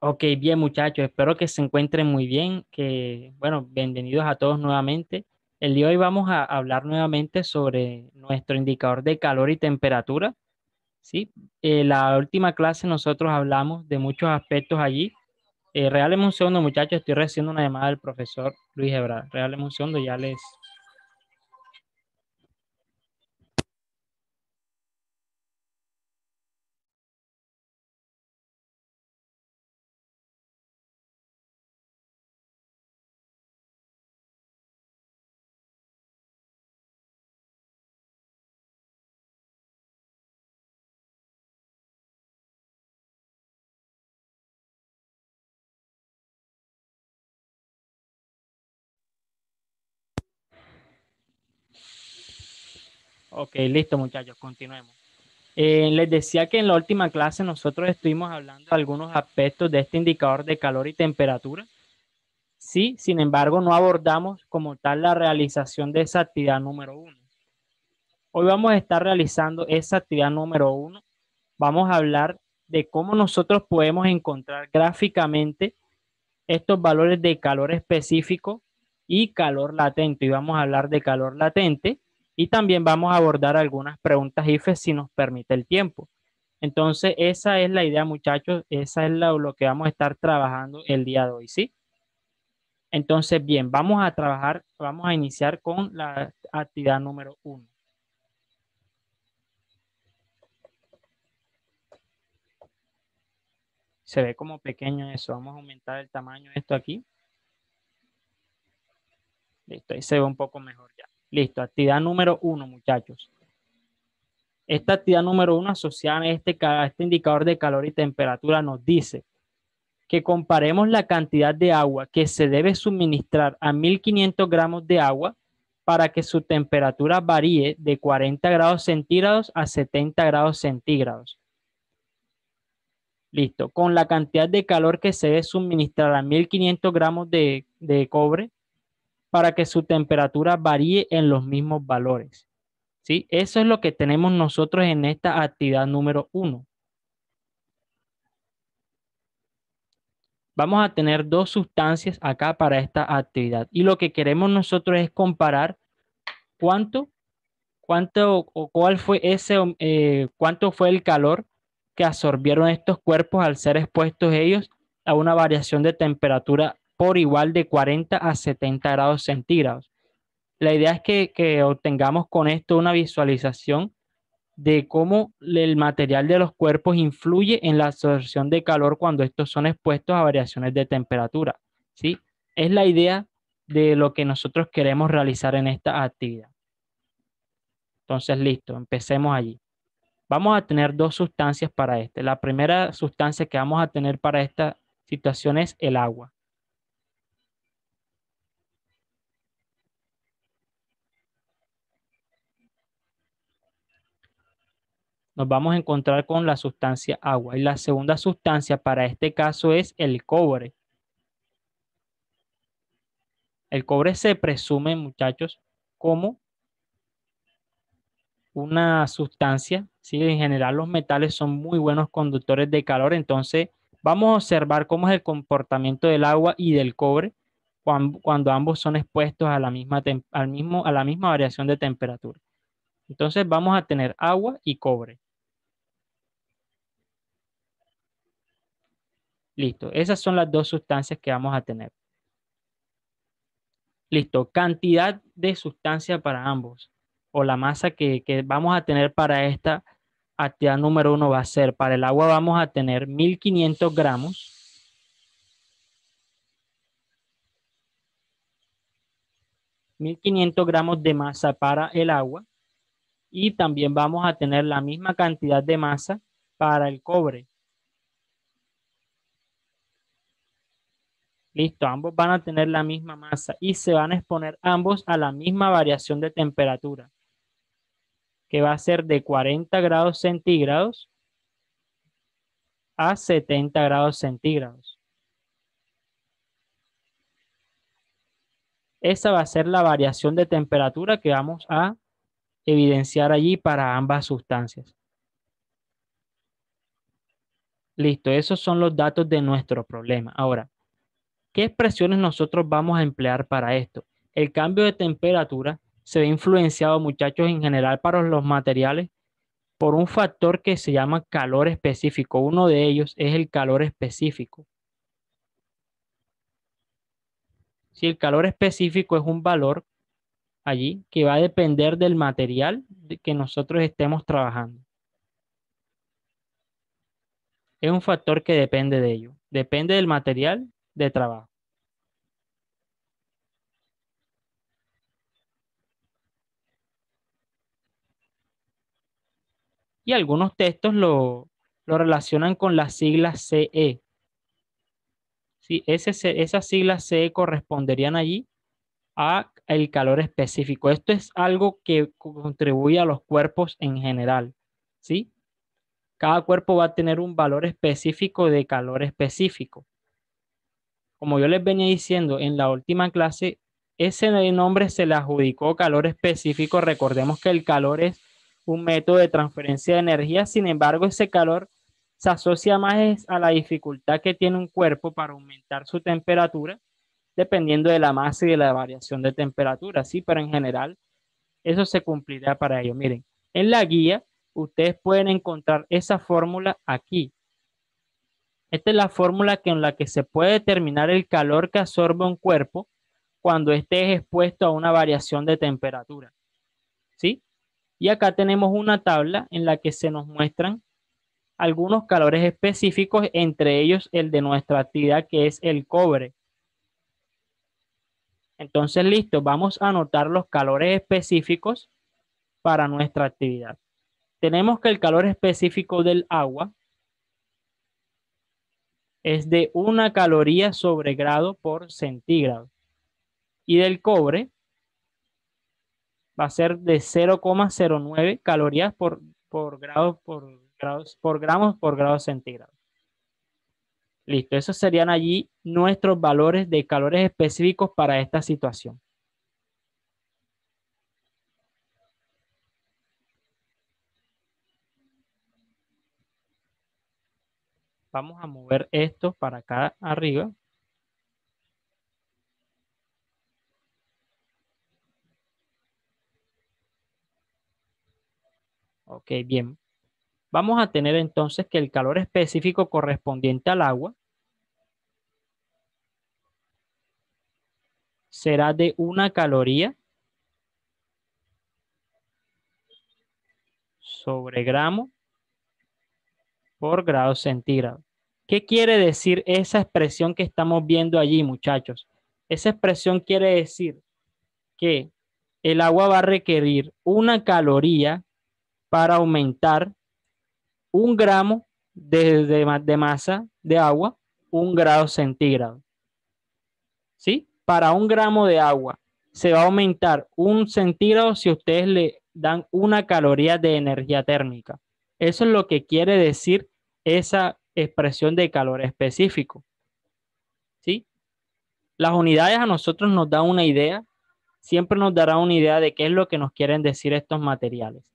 Ok, bien muchachos, espero que se encuentren muy bien, bueno, bienvenidos a todos nuevamente. El día de hoy vamos a hablar nuevamente sobre nuestro indicador de calor y temperatura, ¿sí? La última clase nosotros hablamos de muchos aspectos allí. Regáleme un segundo muchachos, estoy recibiendo una llamada del profesor Luis Ebrard. Regáleme un segundo, ya les... Ok, listo muchachos, continuemos. Les decía que en la última clase nosotros estuvimos hablando de algunos aspectos de este indicador de calor y temperatura. Sí, sin embargo, no abordamos como tal la realización de esa actividad número uno. Hoy vamos a estar realizando esa actividad número uno. Vamos a hablar de cómo nosotros podemos encontrar gráficamente estos valores de calor específico y calor latente. Y vamos a hablar de calor latente y también vamos a abordar algunas preguntas IFE si nos permite el tiempo. Entonces, esa es la idea, muchachos. Esa es lo que vamos a estar trabajando el día de hoy, ¿sí? Entonces, bien, vamos a trabajar, vamos a iniciar con la actividad número uno. Se ve como pequeño eso. Vamos a aumentar el tamaño de esto aquí. Listo, ahí se ve un poco mejor ya. Listo, actividad número uno, muchachos. Esta actividad número uno asociada a este indicador de calor y temperatura nos dice que comparemos la cantidad de agua que se debe suministrar a 1500 gramos de agua para que su temperatura varíe de 40 grados centígrados a 70 grados centígrados. Listo. Con la cantidad de calor que se debe suministrar a 1500 gramos de cobre para que su temperatura varíe en los mismos valores. ¿Sí? Eso es lo que tenemos nosotros en esta actividad número uno. Vamos a tener dos sustancias acá para esta actividad. Y lo que queremos nosotros es comparar cuánto, cuánto o cuál fue cuánto fue el calor que absorbieron estos cuerpos al ser expuestos ellos a una variación de temperatura por igual de 40 a 70 grados centígrados. La idea es que obtengamos con esto una visualización de cómo el material de los cuerpos influye en la absorción de calor cuando estos son expuestos a variaciones de temperatura. ¿Sí? Es la idea de lo que nosotros queremos realizar en esta actividad. Entonces, listo, empecemos allí. Vamos a tener dos sustancias para este. La primera sustancia que vamos a tener para esta situación es el agua. Nos vamos a encontrar con la sustancia agua. Y la segunda sustancia para este caso es el cobre. El cobre se presume, muchachos, como una sustancia, ¿sí? En general los metales son muy buenos conductores de calor, entonces vamos a observar cómo es el comportamiento del agua y del cobre cuando ambos son expuestos a la a la misma variación de temperatura. Entonces vamos a tener agua y cobre. Listo, esas son las dos sustancias que vamos a tener. Listo, cantidad de sustancia para ambos o la masa que vamos a tener para esta actividad número uno va a ser, para el agua vamos a tener 1500 gramos, 1500 gramos de masa para el agua y también vamos a tener la misma cantidad de masa para el cobre. Listo, ambos van a tener la misma masa y se van a exponer ambos a la misma variación de temperatura, que va a ser de 40 grados centígrados a 70 grados centígrados. Esa va a ser la variación de temperatura que vamos a evidenciar allí para ambas sustancias. Listo, esos son los datos de nuestro problema. Ahora, ¿qué expresiones nosotros vamos a emplear para esto? El cambio de temperatura se ve influenciado, muchachos, en general para los materiales por un factor que se llama calor específico. Uno de ellos es el calor específico. Si el calor específico es un valor allí que va a depender del material que nosotros estemos trabajando. Es un factor que depende de ello. Depende del material de trabajo. Y algunos textos lo relacionan con las siglas CE. Sí, esas siglas CE corresponderían allí a el calor específico. Esto es algo que contribuye a los cuerpos en general. ¿Sí? Cada cuerpo va a tener un valor específico de calor específico. Como yo les venía diciendo en la última clase, ese nombre se le adjudicó calor específico. Recordemos que el calor es un método de transferencia de energía. Sin embargo, ese calor se asocia más a la dificultad que tiene un cuerpo para aumentar su temperatura, dependiendo de la masa y de la variación de temperatura. Sí, pero en general, eso se cumplirá para ello. Miren, en la guía, ustedes pueden encontrar esa fórmula aquí. Esta es la fórmula con la que se puede determinar el calor que absorbe un cuerpo cuando esté expuesto a una variación de temperatura. ¿Sí? Y acá tenemos una tabla en la que se nos muestran algunos calores específicos, entre ellos el de nuestra actividad, que es el cobre. Entonces, listo, vamos a anotar los calores específicos para nuestra actividad. Tenemos que el calor específico del agua es de 1 caloría sobre grado por centígrado. Y del cobre va a ser de 0,09 calorías por gramos por grado centígrado. Listo, esos serían allí nuestros valores de calores específicos para esta situación. Vamos a mover esto para acá arriba. Ok, bien. Vamos a tener entonces que el calor específico correspondiente al agua será de 1 caloría sobre gramo por grado centígrado. ¿Qué quiere decir esa expresión que estamos viendo allí, muchachos? Esa expresión quiere decir que el agua va a requerir 1 caloría para aumentar 1 gramo de masa de agua, 1 grado centígrado. ¿Sí? Para 1 gramo de agua se va a aumentar 1 centígrado si ustedes le dan 1 caloría de energía térmica. Eso es lo que quiere decir esa expresión de calor específico. ¿Sí? Las unidades a nosotros nos dan una idea, siempre nos dará una idea de qué es lo que nos quieren decir estos materiales.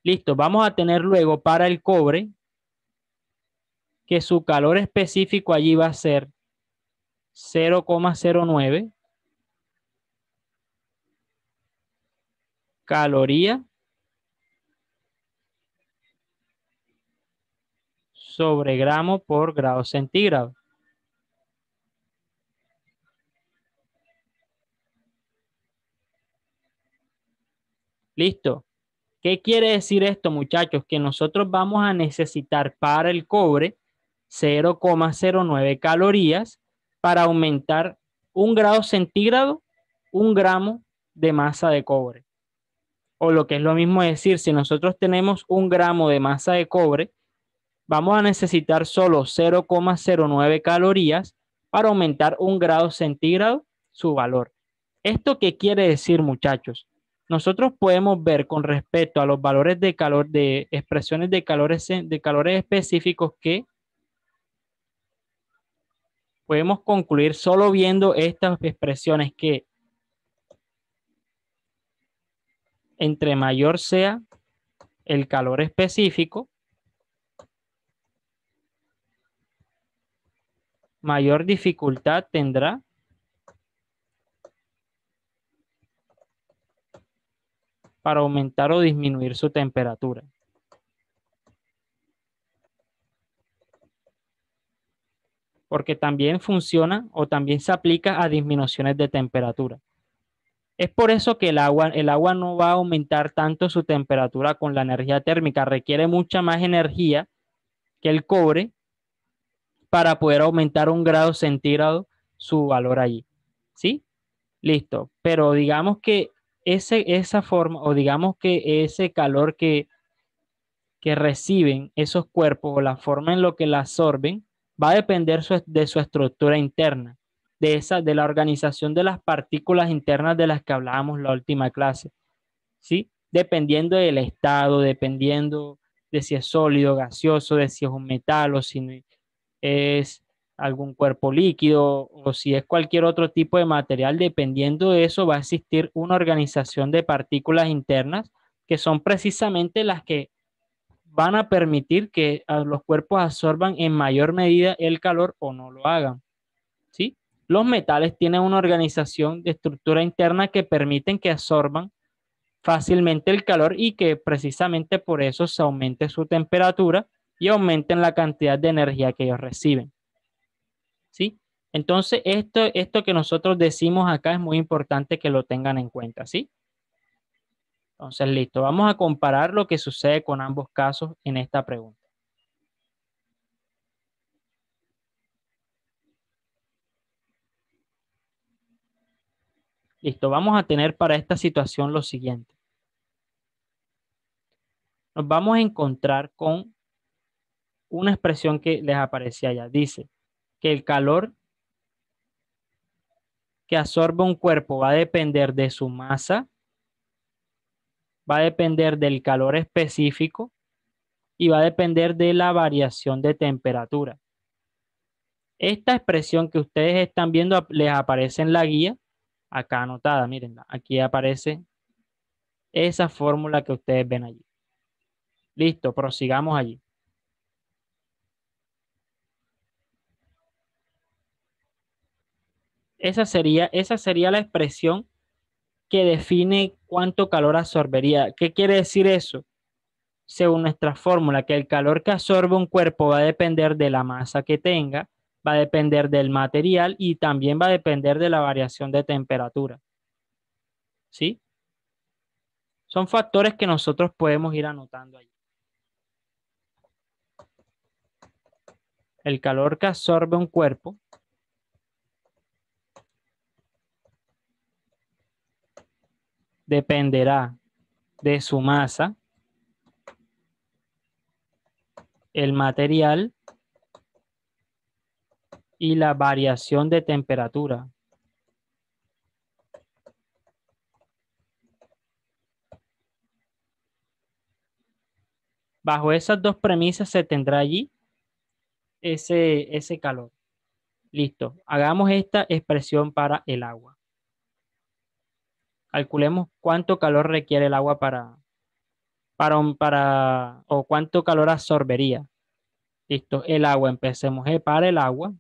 Listo, vamos a tener luego para el cobre que su calor específico allí va a ser 0,09 caloría sobre gramo por grado centígrado. Listo. ¿Qué quiere decir esto, muchachos? Que nosotros vamos a necesitar para el cobre 0,09 calorías para aumentar 1 grado centígrado, 1 gramo de masa de cobre. O lo que es lo mismo decir, si nosotros tenemos 1 gramo de masa de cobre, vamos a necesitar solo 0,09 calorías para aumentar 1 grado centígrado su valor. ¿Esto qué quiere decir, muchachos? Nosotros podemos ver con respecto a los valores de calor, de expresiones de calores específicos, que podemos concluir solo viendo estas expresiones que entre mayor sea el calor específico, mayor dificultad tendrá para aumentar o disminuir su temperatura. Porque también funciona o también se aplica a disminuciones de temperatura. Es por eso que el agua no va a aumentar tanto su temperatura con la energía térmica, requiere mucha más energía que el cobre para poder aumentar 1 grado centígrado su valor allí. ¿Sí? Listo. Pero digamos que esa forma o digamos que ese calor que reciben esos cuerpos o la forma en lo que la absorben va a depender de su estructura interna, de la organización de las partículas internas de las que hablábamos la última clase, ¿sí? Dependiendo del estado, dependiendo de si es sólido, gaseoso, de si es un metal o si es algún cuerpo líquido o si es cualquier otro tipo de material, dependiendo de eso va a existir una organización de partículas internas que son precisamente las que van a permitir que los cuerpos absorban en mayor medida el calor o no lo hagan, ¿sí? Los metales tienen una organización de estructura interna que permiten que absorban fácilmente el calor y que precisamente por eso se aumente su temperatura y aumenten la cantidad de energía que ellos reciben, ¿sí? Entonces, esto que nosotros decimos acá es muy importante que lo tengan en cuenta, ¿sí? Entonces, listo. Vamos a comparar lo que sucede con ambos casos en esta pregunta. Listo, vamos a tener para esta situación lo siguiente. Nos vamos a encontrar con una expresión que les aparece allá. Dice que el calor que absorbe un cuerpo va a depender de su masa, va a depender del calor específico y va a depender de la variación de temperatura. Esta expresión que ustedes están viendo les aparece en la guía, acá anotada, miren, aquí aparece esa fórmula que ustedes ven allí. Listo, prosigamos allí. Esa sería la expresión que define cuánto calor absorbería. ¿Qué quiere decir eso? Según nuestra fórmula, que el calor que absorbe un cuerpo va a depender de la masa que tenga, va a depender del material y también va a depender de la variación de temperatura. ¿Sí? Son factores que nosotros podemos ir anotando allí. El calor que absorbe un cuerpo dependerá de su masa, el material y la variación de temperatura. Bajo esas dos premisas se tendrá allí ese calor. Listo. Hagamos esta expresión para el agua. Calculemos cuánto calor requiere el agua o cuánto calor absorbería. Listo. El agua, empecemos para el agua.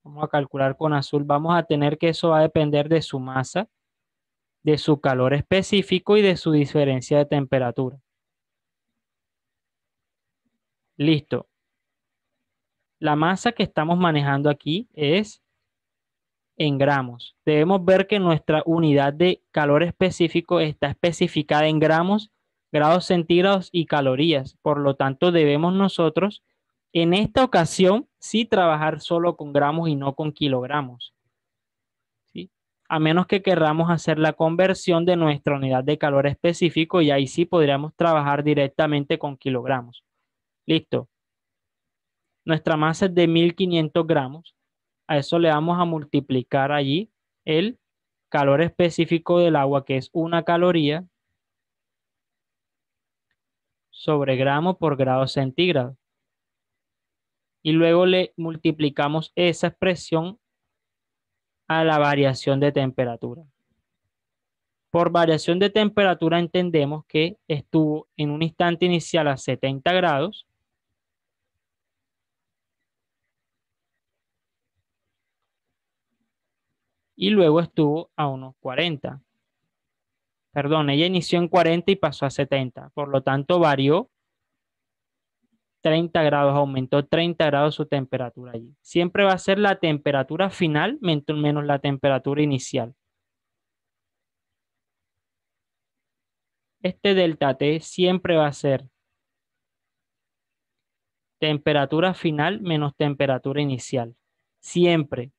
Vamos a calcular con azul. Vamos a tener que eso va a depender de su masa, de su calor específico y de su diferencia de temperatura. Listo. La masa que estamos manejando aquí es en gramos. Debemos ver que nuestra unidad de calor específico está especificada en gramos, grados centígrados y calorías. Por lo tanto, debemos nosotros en esta ocasión sí trabajar solo con gramos y no con kilogramos, ¿sí? A menos que querramos hacer la conversión de nuestra unidad de calor específico y ahí sí podríamos trabajar directamente con kilogramos. Listo. Nuestra masa es de 1500 gramos. A eso le vamos a multiplicar allí el calor específico del agua, que es 1 caloría, sobre gramo por grado centígrado. Y luego le multiplicamos esa expresión a la variación de temperatura. Por variación de temperatura entendemos que estuvo en un instante inicial a 70 grados y luego estuvo a unos 40. Perdón, ella inició en 40 y pasó a 70. Por lo tanto, varió 30 grados, aumentó 30 grados su temperatura allí. Siempre va a ser la temperatura final menos la temperatura inicial. Este delta T siempre va a ser temperatura final menos temperatura inicial. Siempre.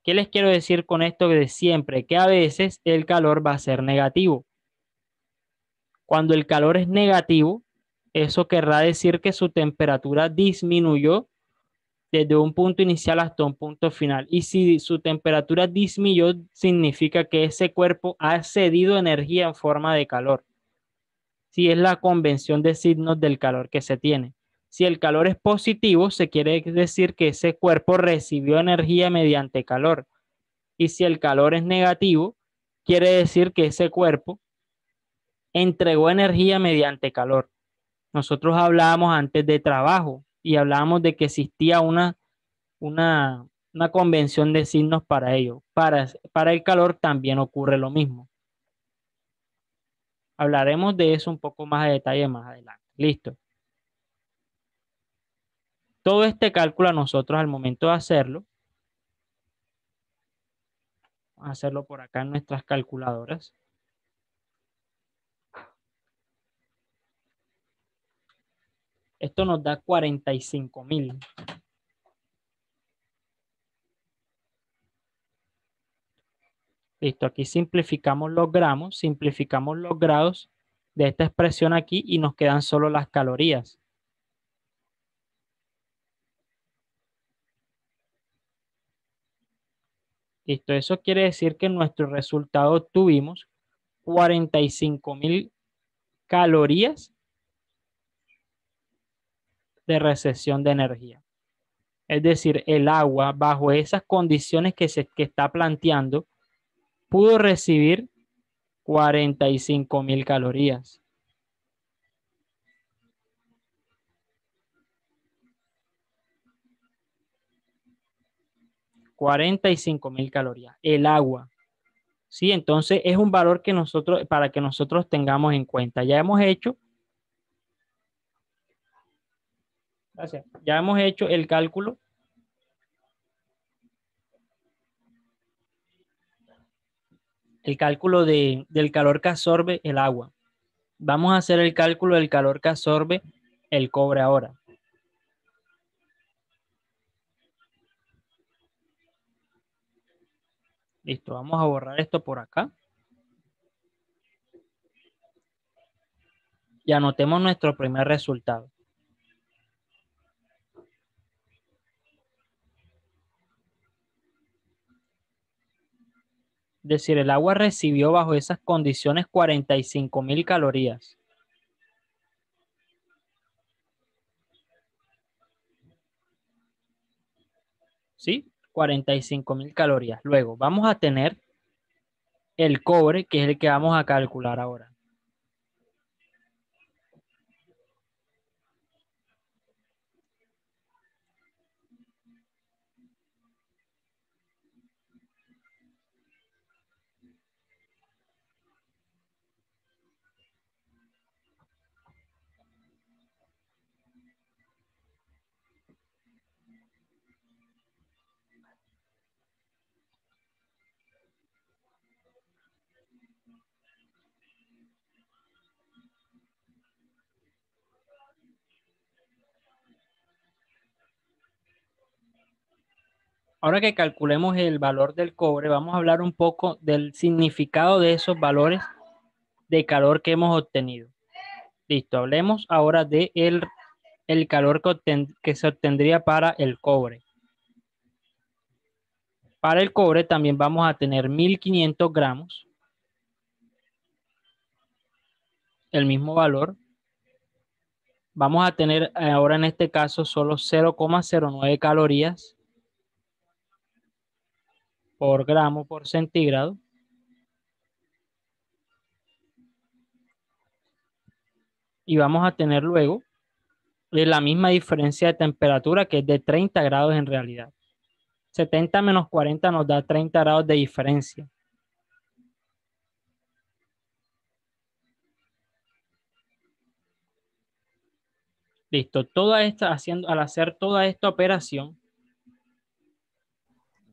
¿Qué les quiero decir con esto de siempre? Que a veces el calor va a ser negativo. Cuando el calor es negativo, eso querrá decir que su temperatura disminuyó desde un punto inicial hasta un punto final. Y si su temperatura disminuyó, significa que ese cuerpo ha cedido energía en forma de calor. Si es la convención de signos del calor que se tiene. Si el calor es positivo, se quiere decir que ese cuerpo recibió energía mediante calor. Y si el calor es negativo, quiere decir que ese cuerpo entregó energía mediante calor. Nosotros hablábamos antes de trabajo y hablábamos de que existía una convención de signos para ello. Para el calor también ocurre lo mismo. Hablaremos de eso un poco más a detalle más adelante. Listo. Todo este cálculo a nosotros al momento de hacerlo, vamos a hacerlo por acá en nuestras calculadoras. Esto nos da 45.000. Listo, aquí simplificamos los gramos, simplificamos los grados de esta expresión aquí y nos quedan solo las calorías. Listo, eso quiere decir que en nuestro resultado tuvimos 45.000 calorías de recesión de energía. Es decir, el agua bajo esas condiciones que está planteando pudo recibir 45.000 calorías. 45.000 calorías. El agua. ¿Sí? Entonces es un valor que nosotros, para que nosotros tengamos en cuenta. Gracias, ya hemos hecho el cálculo del calor que absorbe el agua. Vamos a hacer el cálculo del calor que absorbe el cobre ahora. Listo, vamos a borrar esto por acá. Y anotemos nuestro primer resultado. Es decir, el agua recibió bajo esas condiciones 45.000 calorías. ¿Sí? 45.000 calorías. Luego vamos a tener el cobre, que es el que vamos a calcular ahora. Ahora que calculemos el valor del cobre, vamos a hablar un poco del significado de esos valores de calor que hemos obtenido. Listo, hablemos ahora de el calor que se obtendría para el cobre. Para el cobre también vamos a tener 1.500 gramos, el mismo valor. Vamos a tener ahora en este caso solo 0,09 calorías por gramo por centígrado. Y vamos a tener luego la misma diferencia de temperatura que es de 30 grados en realidad. 70 menos 40 nos da 30 grados de diferencia. Listo, al hacer toda esta operación,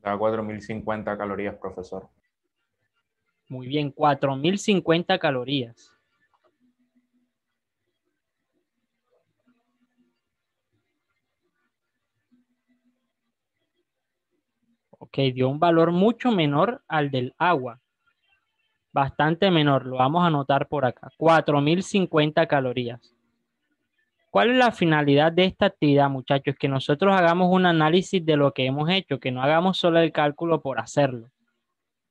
Da 4050 calorías, profesor. muy bien, 4050 calorías. Ok, dio un valor mucho menor al del agua. Bastante menor, lo vamos a anotar por acá. 4050 calorías. ¿Cuál es la finalidad de esta actividad, muchachos? Que nosotros hagamos un análisis de lo que hemos hecho, que no hagamos solo el cálculo por hacerlo.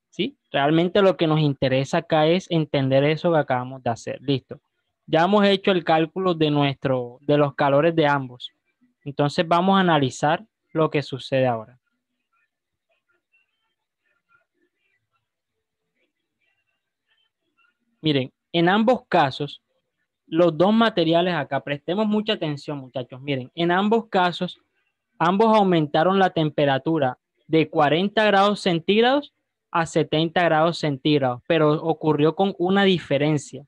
¿Sí? Realmente lo que nos interesa acá es entender eso que acabamos de hacer. Listo. Ya hemos hecho el cálculo de los calores de ambos. Entonces vamos a analizar lo que sucede ahora. Miren, en ambos casos, los dos materiales acá, prestemos mucha atención, muchachos. Miren, en ambos casos, ambos aumentaron la temperatura de 40 grados centígrados a 70 grados centígrados, pero ocurrió con una diferencia,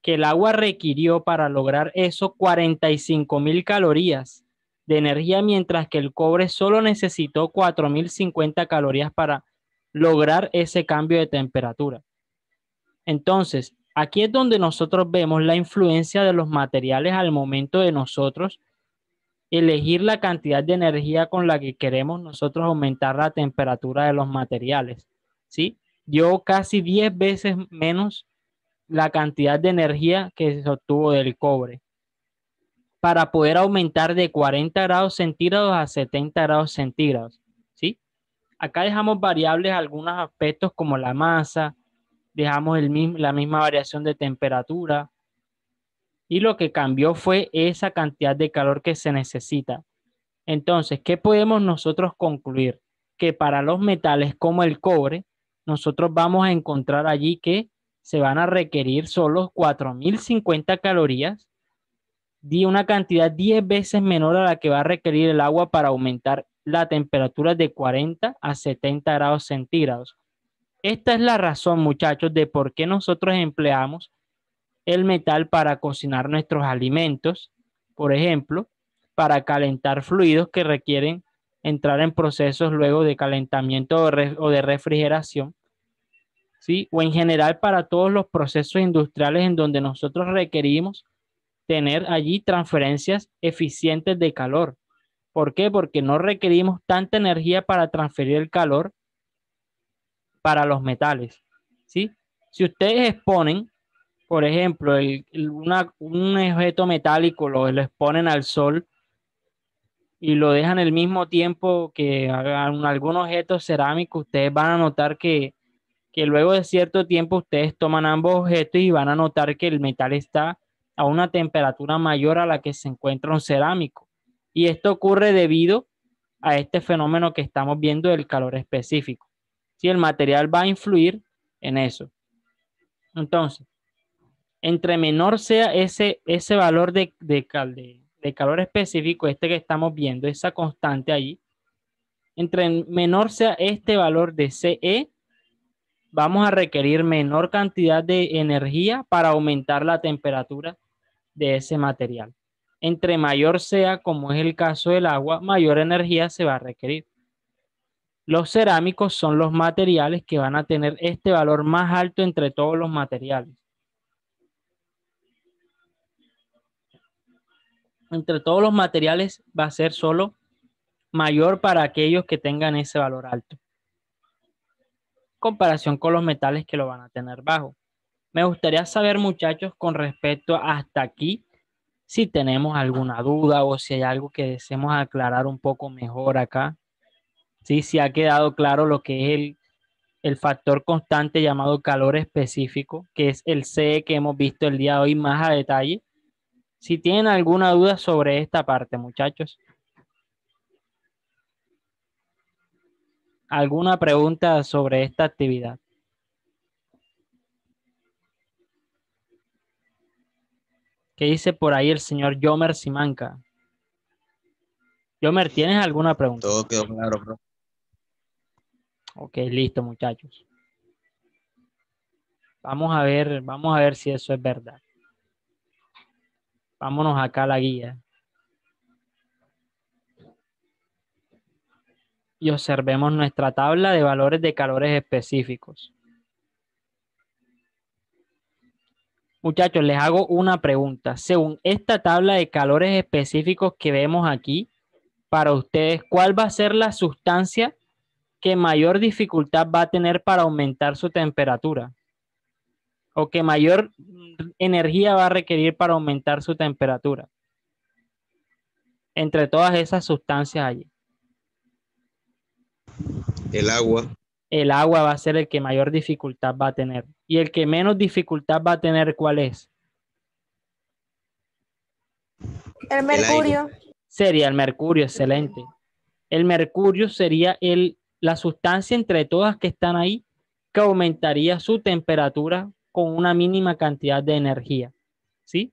que el agua requirió para lograr eso 45.000 calorías de energía, mientras que el cobre solo necesitó 4.050 calorías para lograr ese cambio de temperatura. Entonces, aquí es donde nosotros vemos la influencia de los materiales al momento de nosotros elegir la cantidad de energía con la que queremos nosotros aumentar la temperatura de los materiales, ¿sí? Dio casi 10 veces menos la cantidad de energía que se obtuvo del cobre para poder aumentar de 40 grados centígrados a 70 grados centígrados, ¿sí? Acá dejamos variables algunos aspectos como la masa, dejamos la misma variación de temperatura y lo que cambió fue esa cantidad de calor que se necesita. Entonces, ¿qué podemos nosotros concluir? Que para los metales como el cobre, nosotros vamos a encontrar allí que se van a requerir solo 4050 calorías de una cantidad 10 veces menor a la que va a requerir el agua para aumentar la temperatura de 40 a 70 grados centígrados. Esta es la razón, muchachos, de por qué nosotros empleamos el metal para cocinar nuestros alimentos, por ejemplo, para calentar fluidos que requieren entrar en procesos luego de calentamiento o de refrigeración, ¿sí? O en general para todos los procesos industriales en donde nosotros requerimos tener allí transferencias eficientes de calor. ¿Por qué? Porque no requerimos tanta energía para transferir el calor para los metales, ¿sí? Si ustedes exponen, por ejemplo, un objeto metálico, lo exponen al sol y lo dejan el mismo tiempo que algún objeto cerámico, ustedes van a notar que luego de cierto tiempo ustedes toman ambos objetos y van a notar que el metal está a una temperatura mayor a la que se encuentra un cerámico. Y esto ocurre debido a este fenómeno que estamos viendo del calor específico. Si el material va a influir en eso. Entonces, entre menor sea ese valor de calor específico, este que estamos viendo, esa constante ahí, entre menor sea este valor de CE, vamos a requerir menor cantidad de energía para aumentar la temperatura de ese material. Entre mayor sea, como es el caso del agua, mayor energía se va a requerir. Los cerámicos son los materiales que van a tener este valor más alto entre todos los materiales. Entre todos los materiales va a ser solo mayor para aquellos que tengan ese valor alto, en comparación con los metales que lo van a tener bajo. Me gustaría saber, muchachos, con respecto hasta aquí, si tenemos alguna duda o si hay algo que deseemos aclarar un poco mejor acá. Sí, si ha quedado claro lo que es el factor constante llamado calor específico, que es el CE que hemos visto el día de hoy más a detalle. Si tienen alguna duda sobre esta parte, muchachos. ¿Alguna pregunta sobre esta actividad? ¿Qué dice por ahí el señor Yomer Simanca? Yomer, ¿tienes alguna pregunta? Todo quedó claro, bro. Ok, listo, muchachos. Vamos a ver si eso es verdad. Vámonos acá a la guía y observemos nuestra tabla de valores de calores específicos. Muchachos, les hago una pregunta. Según esta tabla de calores específicos que vemos aquí, para ustedes, ¿cuál va a ser la sustancia que mayor dificultad va a tener para aumentar su temperatura? ¿O que mayor energía va a requerir para aumentar su temperatura? Entre todas esas sustancias allí. El agua. El agua va a ser el que mayor dificultad va a tener. Y el que menos dificultad va a tener, ¿cuál es? El El aire. mercurio. Sería el mercurio, excelente. El mercurio sería la sustancia entre todas que están ahí que aumentaría su temperatura con una mínima cantidad de energía. ¿Sí?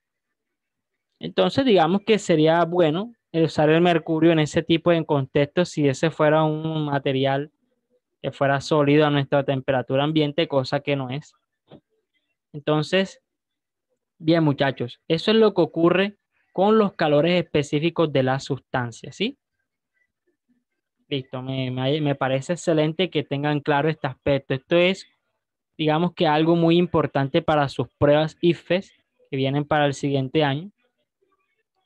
Entonces, digamos que sería bueno usar el mercurio en ese tipo de contextos si ese fuera un material que fuera sólido a nuestra temperatura ambiente, cosa que no es. Entonces, bien, muchachos, eso es lo que ocurre con los calores específicos de la sustancia, ¿sí? Listo, me parece excelente que tengan claro este aspecto. Esto es, digamos que algo muy importante para sus pruebas IFES que vienen para el siguiente año.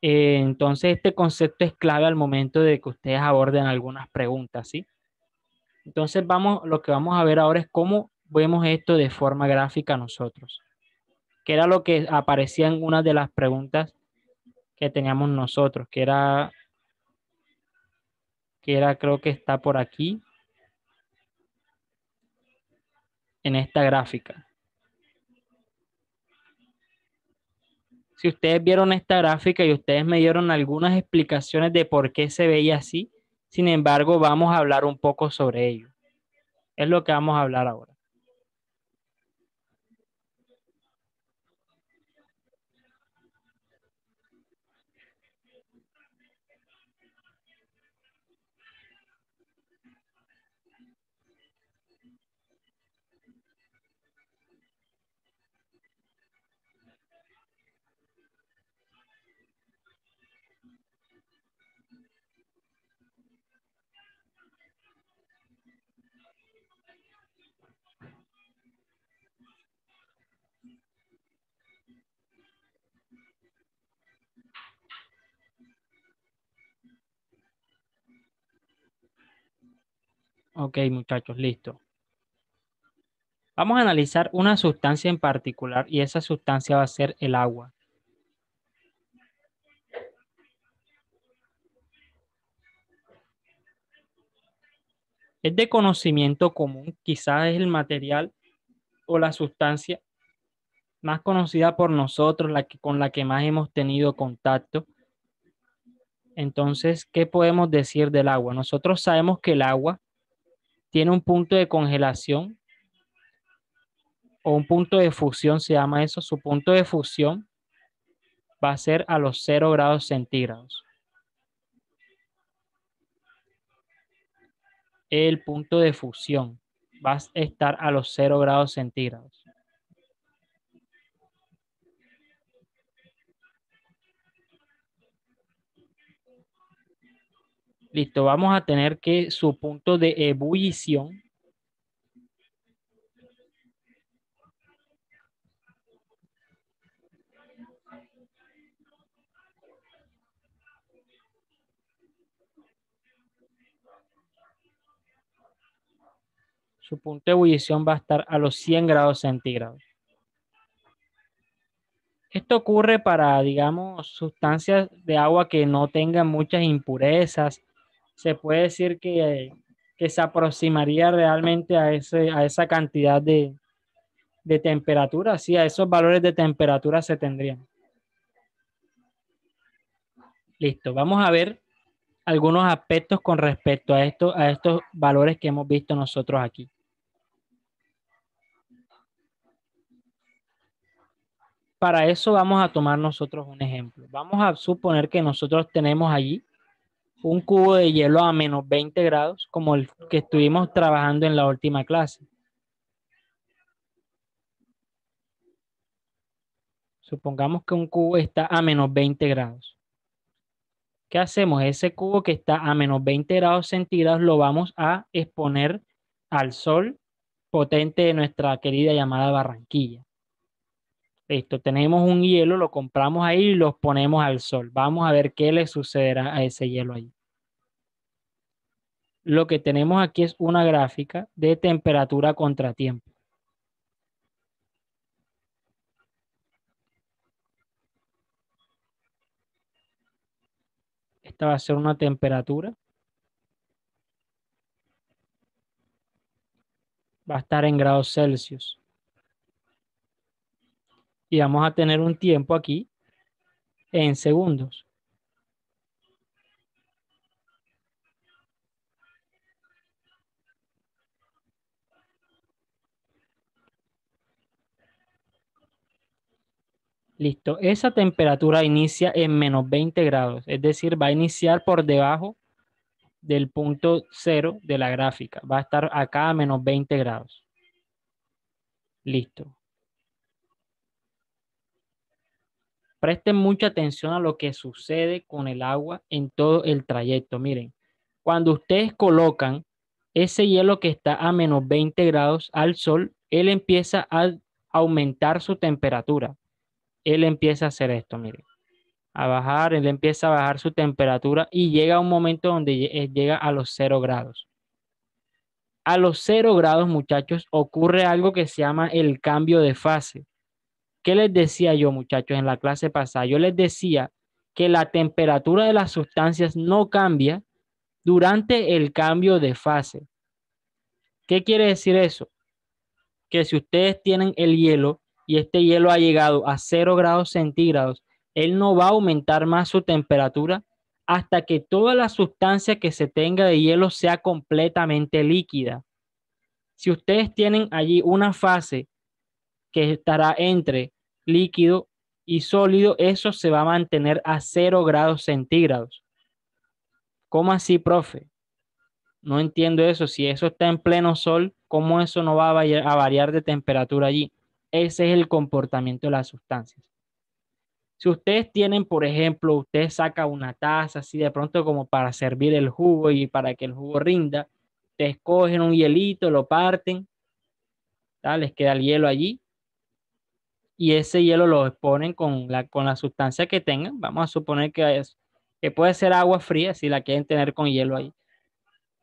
Entonces, este concepto es clave al momento de que ustedes aborden algunas preguntas, ¿sí? Entonces, lo que vamos a ver ahora es cómo vemos esto de forma gráfica nosotros, que era lo que aparecía en una de las preguntas que teníamos nosotros, que era creo que está por aquí, en esta gráfica. Si ustedes vieron esta gráfica y ustedes me dieron algunas explicaciones de por qué se veía así, sin embargo, vamos a hablar un poco sobre ello. Es lo que vamos a hablar ahora. Ok, muchachos, listo. Vamos a analizar una sustancia en particular y esa sustancia va a ser el agua. Es de conocimiento común, quizás es el material o la sustancia más conocida por nosotros, con la que más hemos tenido contacto. Entonces, ¿qué podemos decir del agua? Nosotros sabemos que el agua tiene un punto de congelación o un punto de fusión, se llama eso. Su punto de fusión va a ser a los 0 grados centígrados. El punto de fusión va a estar a los 0 grados centígrados. Listo, vamos a tener que su punto de ebullición va a estar a los 100 grados centígrados. Esto ocurre para, digamos, sustancias de agua que no tengan muchas impurezas. Se puede decir que se aproximaría realmente a esa cantidad de temperatura, sí, a esos valores de temperatura se tendrían. Listo, vamos a ver algunos aspectos con respecto a estos valores que hemos visto nosotros aquí. Para eso vamos a tomar nosotros un ejemplo. Vamos a suponer que nosotros tenemos allí un cubo de hielo a menos 20 grados, como el que estuvimos trabajando en la última clase. Supongamos que un cubo está a menos 20 grados. ¿Qué hacemos? Ese cubo que está a menos 20 grados centígrados lo vamos a exponer al sol potente de nuestra querida llamada Barranquilla. Listo, tenemos un hielo, lo compramos ahí y lo ponemos al sol. Vamos a ver qué le sucederá a ese hielo ahí. Lo que tenemos aquí es una gráfica de temperatura contra tiempo. Esta va a ser una temperatura. Va a estar en grados Celsius. Y vamos a tener un tiempo aquí en segundos. Listo, esa temperatura inicia en menos 20 grados, es decir, va a iniciar por debajo del punto cero de la gráfica. Va a estar acá a menos 20 grados. Listo. Presten mucha atención a lo que sucede con el agua en todo el trayecto. Miren, cuando ustedes colocan ese hielo que está a menos 20 grados al sol, él empieza a aumentar su temperatura. Él empieza a hacer esto, miren, a bajar, él empieza a bajar su temperatura y llega a un momento donde llega a los 0 grados. A los 0 grados, muchachos, ocurre algo que se llama el cambio de fase. ¿Qué les decía yo, muchachos, en la clase pasada? Yo les decía que la temperatura de las sustancias no cambia durante el cambio de fase. ¿Qué quiere decir eso? Que si ustedes tienen el hielo y este hielo ha llegado a 0 grados centígrados, él no va a aumentar más su temperatura hasta que toda la sustancia que se tenga de hielo sea completamente líquida. Si ustedes tienen allí una fase que estará entre líquido y sólido, eso se va a mantener a 0 grados centígrados. ¿Cómo así, profe? No entiendo eso. Si eso está en pleno sol, ¿cómo eso no va a variar de temperatura allí? Ese es el comportamiento de las sustancias. Si ustedes tienen, por ejemplo, usted saca una taza así de pronto como para servir el jugo y para que el jugo rinda, te escogen un hielito, lo parten, ¿tá? Les queda el hielo allí y ese hielo lo exponen con la sustancia que tengan. Vamos a suponer que puede ser agua fría si la quieren tener con hielo ahí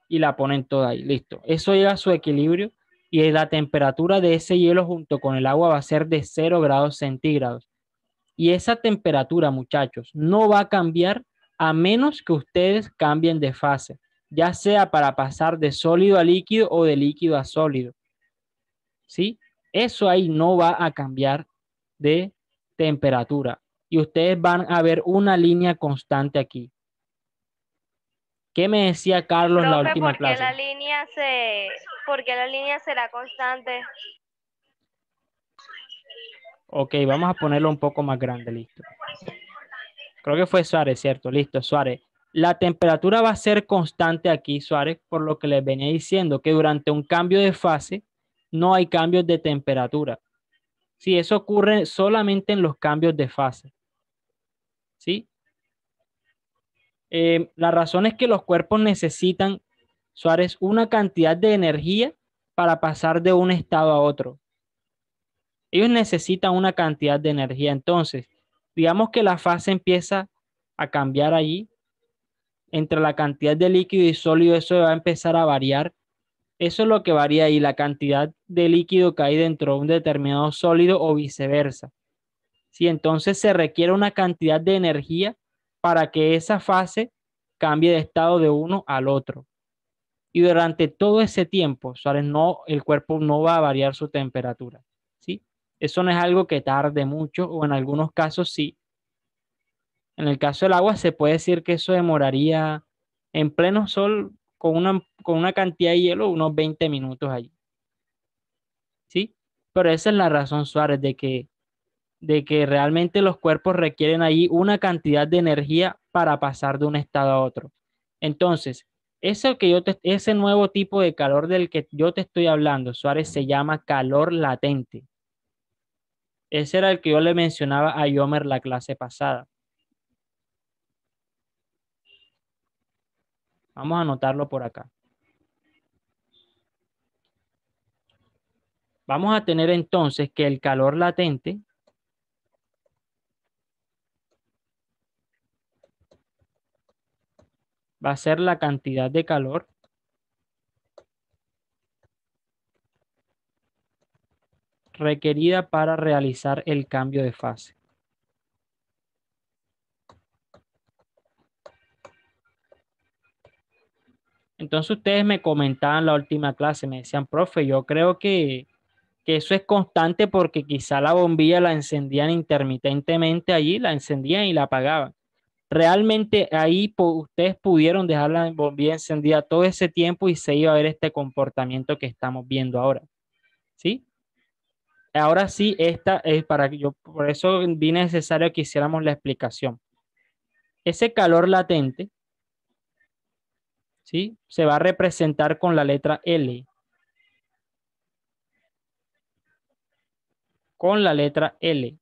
y la ponen toda ahí. Listo. Eso llega a su equilibrio y la temperatura de ese hielo junto con el agua va a ser de 0 grados centígrados. Y esa temperatura, muchachos, no va a cambiar a menos que ustedes cambien de fase, ya sea para pasar de sólido a líquido o de líquido a sólido. ¿Sí? Eso ahí no va a cambiar de temperatura. Y ustedes van a ver una línea constante aquí. ¿Qué me decía Carlos en la Profe, última ¿por qué clase? por qué la línea será constante? Ok, vamos a ponerlo un poco más grande, listo. Creo que fue Suárez, ¿cierto? Listo, Suárez. La temperatura va a ser constante aquí, Suárez, por lo que les venía diciendo que durante un cambio de fase no hay cambios de temperatura. Sí, eso ocurre solamente en los cambios de fase. ¿Sí? La razón es que los cuerpos necesitan, Suárez, una cantidad de energía para pasar de un estado a otro. Ellos necesitan una cantidad de energía. Entonces, digamos que la fase empieza a cambiar allí entre la cantidad de líquido y sólido, eso va a empezar a variar. Eso es lo que varía ahí, la cantidad de líquido que hay dentro de un determinado sólido o viceversa. Sí, entonces se requiere una cantidad de energía para que esa fase cambie de estado de uno al otro. Y durante todo ese tiempo, Suárez, no, el cuerpo no va a variar su temperatura. ¿Sí? Eso no es algo que tarde mucho o en algunos casos sí. En el caso del agua se puede decir que eso demoraría en pleno sol con una cantidad de hielo unos 20 minutos allí. ¿Sí? Pero esa es la razón, Suárez, de que realmente los cuerpos requieren allí una cantidad de energía para pasar de un estado a otro. Entonces, ese nuevo tipo de calor del que yo te estoy hablando, Suárez, se llama calor latente. Ese era el que yo le mencionaba a Yomer la clase pasada. Vamos a anotarlo por acá. Vamos a tener entonces que el calor latente va a ser la cantidad de calor requerida para realizar el cambio de fase. Entonces ustedes me comentaban la última clase, me decían, profe, yo creo que eso es constante porque quizá la bombilla la encendían intermitentemente allí, la encendían y la apagaban. Realmente ahí ustedes pudieron dejar la bombilla encendida todo ese tiempo y se iba a ver este comportamiento que estamos viendo ahora. ¿Sí? Ahora sí, esta es para que yo, por eso vi necesario que hiciéramos la explicación. Ese calor latente, ¿sí? Se va a representar con la letra L. Con la letra L.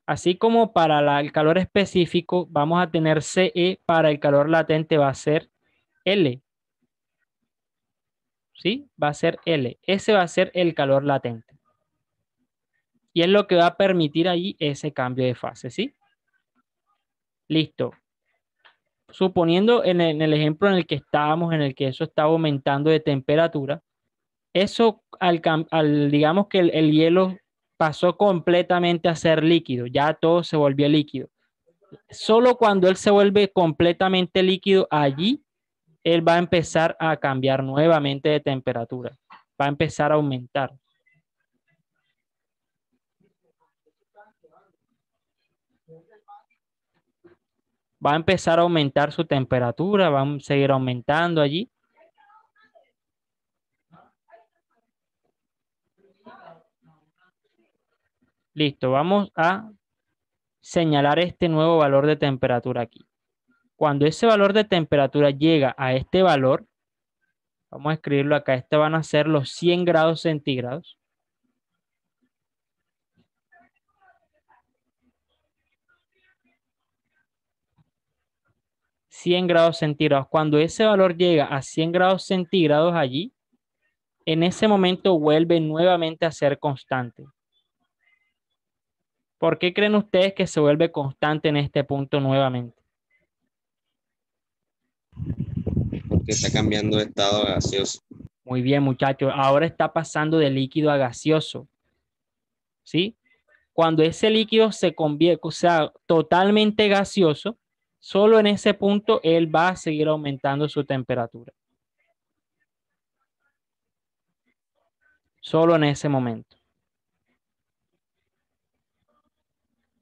Así como para el calor específico vamos a tener CE, para el calor latente va a ser L. ¿Sí? Va a ser L. Ese va a ser el calor latente. Y es lo que va a permitir allí ese cambio de fase, ¿sí? Listo. Suponiendo en el ejemplo en el que estábamos, en el que eso estaba aumentando de temperatura, eso digamos que el hielo pasó completamente a ser líquido, ya todo se volvió líquido. Solo cuando él se vuelve completamente líquido, allí él va a empezar a cambiar nuevamente de temperatura, va a empezar a aumentar. Va a empezar a aumentar su temperatura, va a seguir aumentando allí. Listo, vamos a señalar este nuevo valor de temperatura aquí. Cuando ese valor de temperatura llega a este valor, vamos a escribirlo acá, este van a ser los 100 grados centígrados. 100 grados centígrados. Cuando ese valor llega a 100 grados centígrados allí, en ese momento vuelve nuevamente a ser constante. ¿Por qué creen ustedes que se vuelve constante en este punto nuevamente? Porque está cambiando de estado a gaseoso. Muy bien, muchachos. Ahora está pasando de líquido a gaseoso. ¿Sí? Cuando ese líquido se convierte, o sea, totalmente gaseoso, solo en ese punto él va a seguir aumentando su temperatura. Solo en ese momento.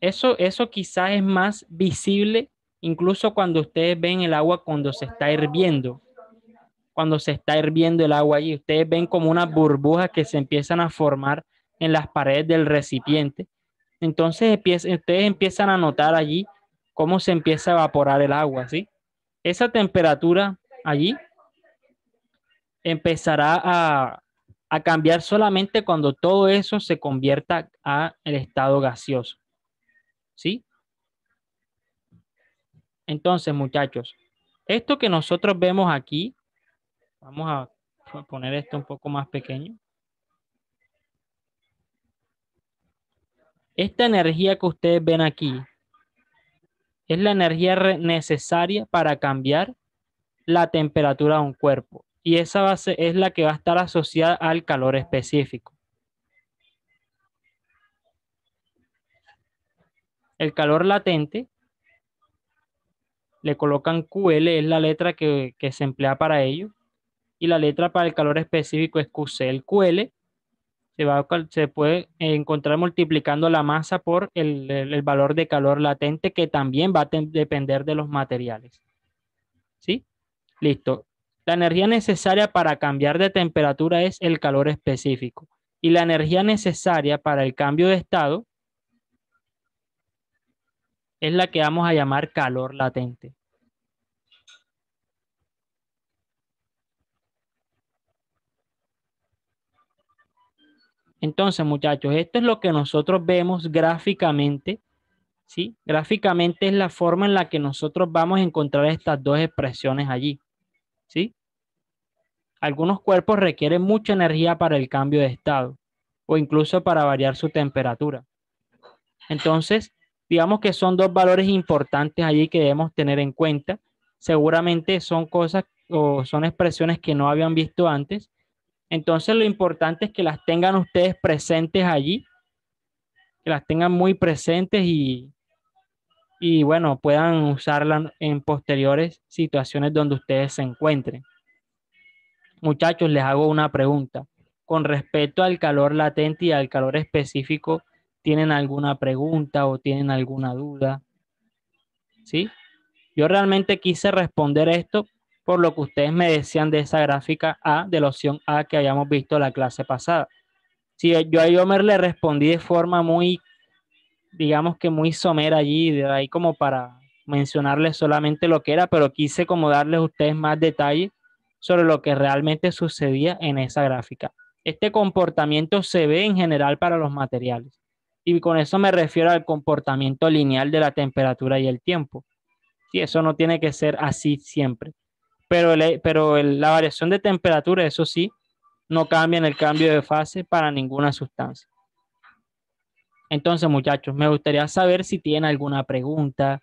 Eso quizás es más visible incluso cuando ustedes ven el agua cuando se está hirviendo. Cuando se está hirviendo el agua allí, ustedes ven como unas burbujas que se empiezan a formar en las paredes del recipiente. Entonces ustedes empiezan a notar allí cómo se empieza a evaporar el agua, ¿sí? Esa temperatura allí empezará a cambiar solamente cuando todo eso se convierta a el estado gaseoso, ¿sí? Entonces, muchachos, esto que nosotros vemos aquí, vamos a poner esto un poco más pequeño. Esta energía que ustedes ven aquí es la energía necesaria para cambiar la temperatura de un cuerpo. Y esa base es la que va a estar asociada al calor específico. El calor latente le colocan QL, es la letra que se emplea para ello. Y la letra para el calor específico es QC. El QL se puede encontrar multiplicando la masa por el valor de calor latente, que también va a depender de los materiales. ¿Sí? Listo. La energía necesaria para cambiar de temperatura es el calor específico. Y la energía necesaria para el cambio de estado es la que vamos a llamar calor latente. Entonces, muchachos, esto es lo que nosotros vemos gráficamente, ¿sí? Gráficamente es la forma en la que nosotros vamos a encontrar estas dos expresiones allí, ¿sí? Algunos cuerpos requieren mucha energía para el cambio de estado o incluso para variar su temperatura. Entonces, digamos que son dos valores importantes allí que debemos tener en cuenta. Seguramente son cosas o son expresiones que no habían visto antes. Entonces, lo importante es que las tengan ustedes presentes allí, que las tengan muy presentes y bueno, puedan usarlas en posteriores situaciones donde ustedes se encuentren. Muchachos, les hago una pregunta. Con respecto al calor latente y al calor específico, ¿tienen alguna pregunta o tienen alguna duda? ¿Sí? Yo realmente quise responder esto por lo que ustedes me decían de esa gráfica A, de la opción A que habíamos visto la clase pasada. Sí, yo a Yomer le respondí de forma muy, digamos que muy somera allí, de ahí como para mencionarles solamente lo que era, pero quise como darles a ustedes más detalle sobre lo que realmente sucedía en esa gráfica. Este comportamiento se ve en general para los materiales y con eso me refiero al comportamiento lineal de la temperatura y el tiempo. Sí, eso no tiene que ser así siempre, pero, la variación de temperatura, eso sí, no cambia en el cambio de fase para ninguna sustancia. Entonces, muchachos, me gustaría saber si tienen alguna pregunta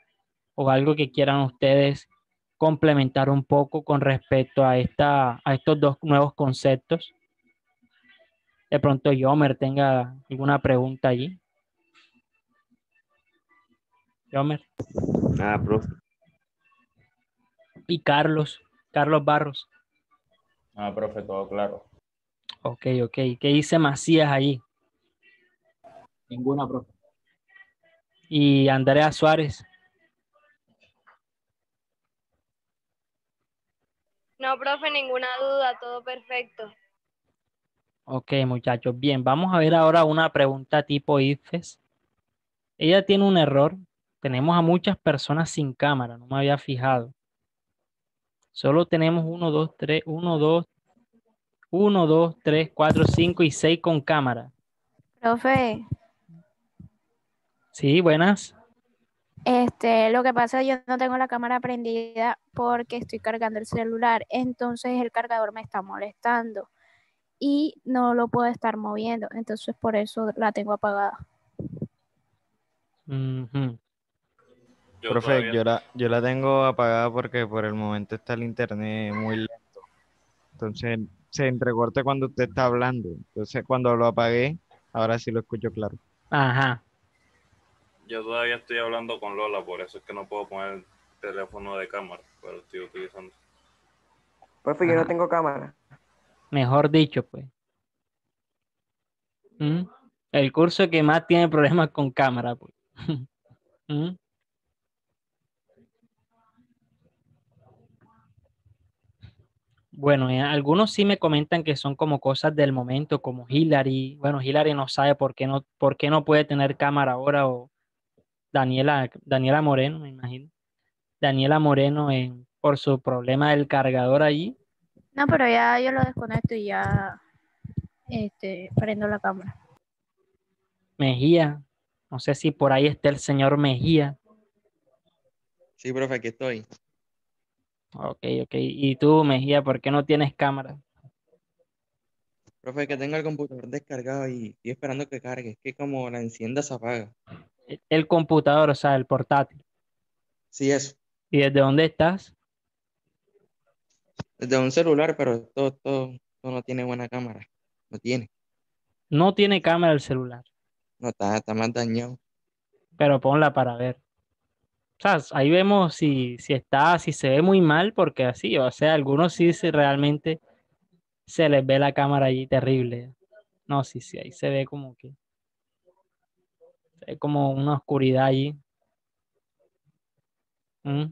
o algo que quieran ustedes complementar un poco con respecto a estos dos nuevos conceptos. De pronto Yomer tenga alguna pregunta allí. Yomer. Profe. Y Carlos Barros. Profe, todo claro. Ok. ¿Qué dice Macías allí? Ninguna, profe. Y Andrea Suárez. No, profe, ninguna duda, todo perfecto. Ok, muchachos. Bien, vamos a ver ahora una pregunta tipo IFES. Ella tiene un error. Tenemos a muchas personas sin cámara, no me había fijado. Solo tenemos 1, 2, 3, 4, 5 y 6 con cámara. Profe, Sí, buenas. lo que pasa es que yo no tengo la cámara prendida porque estoy cargando el celular, entonces el cargador me está molestando y no lo puedo estar moviendo, entonces por eso la tengo apagada. Ujú. Profe, yo la tengo apagada porque por el momento está el internet muy lento. Entonces se entrecorta cuando usted está hablando. Entonces cuando lo apagué, ahora sí lo escucho claro. Ajá. Yo todavía estoy hablando con Lola, por eso es que no puedo poner el teléfono de cámara, pero estoy utilizando. Profe, yo no Ajá. tengo cámara. Mejor dicho, pues. ¿Mm? El curso que más tiene problemas con cámara, pues. ¿Mm? Bueno, algunos sí me comentan que son como cosas del momento, como Hillary. Bueno, Hillary no sabe por qué no puede tener cámara ahora, o Daniela Moreno, me imagino. Daniela Moreno por su problema del cargador allí. No, pero ya yo lo desconecto y ya prendo la cámara. Mejía, no sé si por ahí está el señor Mejía. Sí, profe, aquí estoy. Ok. Y tú, Mejía, ¿por qué no tienes cámara? Profe, que tengo el computador descargado y estoy esperando que cargue. Es que como la encienda se apaga. El computador, o sea, el portátil. Sí, eso. ¿Y desde dónde estás? Desde un celular, pero todo no tiene buena cámara. No tiene. No tiene cámara el celular, No, está más dañado. pero ponla para ver. O sea, ahí vemos si se ve muy mal, porque así, o sea, algunos sí realmente se les ve la cámara allí terrible. No, sí, ahí se ve se ve como una oscuridad allí. ¿Mm?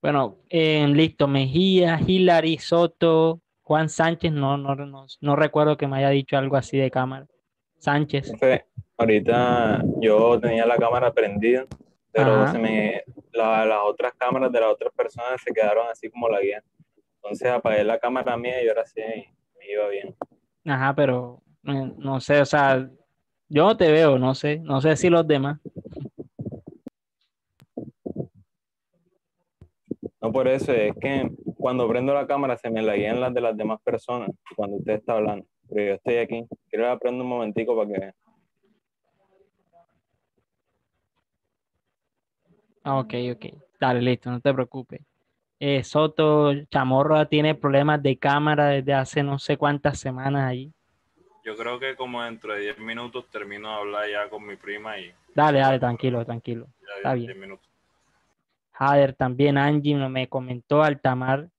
Bueno, listo, Mejía, Hilary, Soto, Juan Sánchez, no recuerdo que me haya dicho algo así de cámara. Sánchez, Profe, ahorita yo tenía la cámara prendida, pero ajá, las otras cámaras de las otras personas se quedaron así como la guía. Entonces apagué la cámara mía y ahora sí me iba bien. Ajá, pero no sé, o sea, yo no te veo, no sé si los demás. No por eso, es que cuando prendo la cámara se me laguean las de las demás personas cuando usted está hablando. Pero yo estoy aquí. Quiero que la prenda un momentico para que... Ah, ok, ok. Dale, listo, no te preocupes. Soto Chamorro tiene problemas de cámara desde hace no sé cuántas semanas ahí. Yo creo que como dentro de 10 minutos termino de hablar ya con mi prima y Dale, se dale, vuelve tranquilo, tranquilo. ya Está 10 bien. minutos. Jader también, Angie me comentó, Altamar.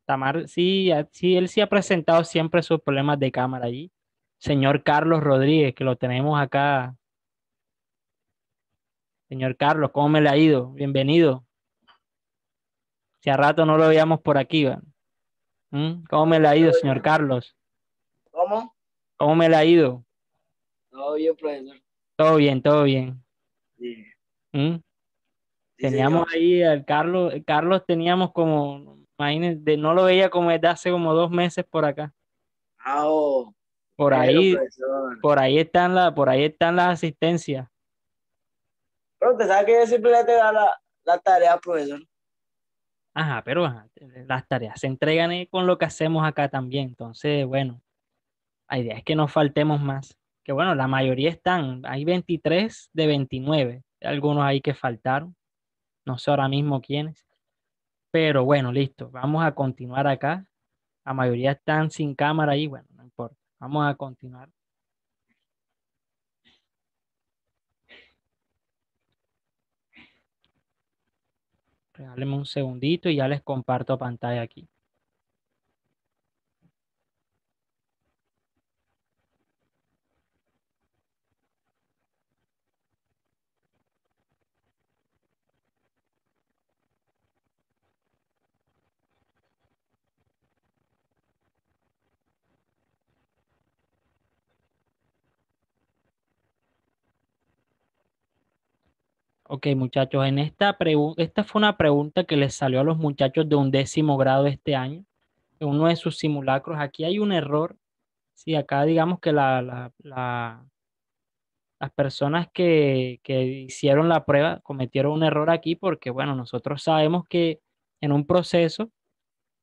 Tamar, sí, sí, él sí ha presentado siempre sus problemas de cámara allí. Señor Carlos Rodríguez, que lo tenemos acá. Señor Carlos, ¿cómo me le ha ido? Bienvenido. Si a rato no lo veíamos por aquí, ¿va? ¿Cómo me le ha ido, señor Carlos? ¿Cómo? ¿Cómo me le ha ido? Todo bien, profesor. Todo bien, todo bien. Sí, ¿Mm? sí, Teníamos señor. ahí al Carlos, Carlos teníamos como, imagínense, no lo veía como desde hace como 2 meses por acá. Ah, oh, Por pero, ahí, profesor. por ahí están las asistencias. Pero usted sabe que yo siempre le tengo la tarea, profesor. Ajá, pero ajá, las tareas se entregan con lo que hacemos acá también. Entonces, bueno, la idea es que no faltemos más. Que bueno, la mayoría están, hay 23 de 29. Hay algunos ahí que faltaron, no sé ahora mismo quiénes. Pero bueno, listo, vamos a continuar acá. La mayoría están sin cámara ahí, bueno, no importa. Vamos a continuar. Regálenme un segundito y ya les comparto pantalla aquí. Ok, muchachos, en esta pregunta, esta fue una pregunta que les salió a los muchachos de 11º grado este año, en uno de sus simulacros. Aquí hay un error. Sí, acá digamos que las personas que hicieron la prueba cometieron un error aquí porque, bueno, nosotros sabemos que en un proceso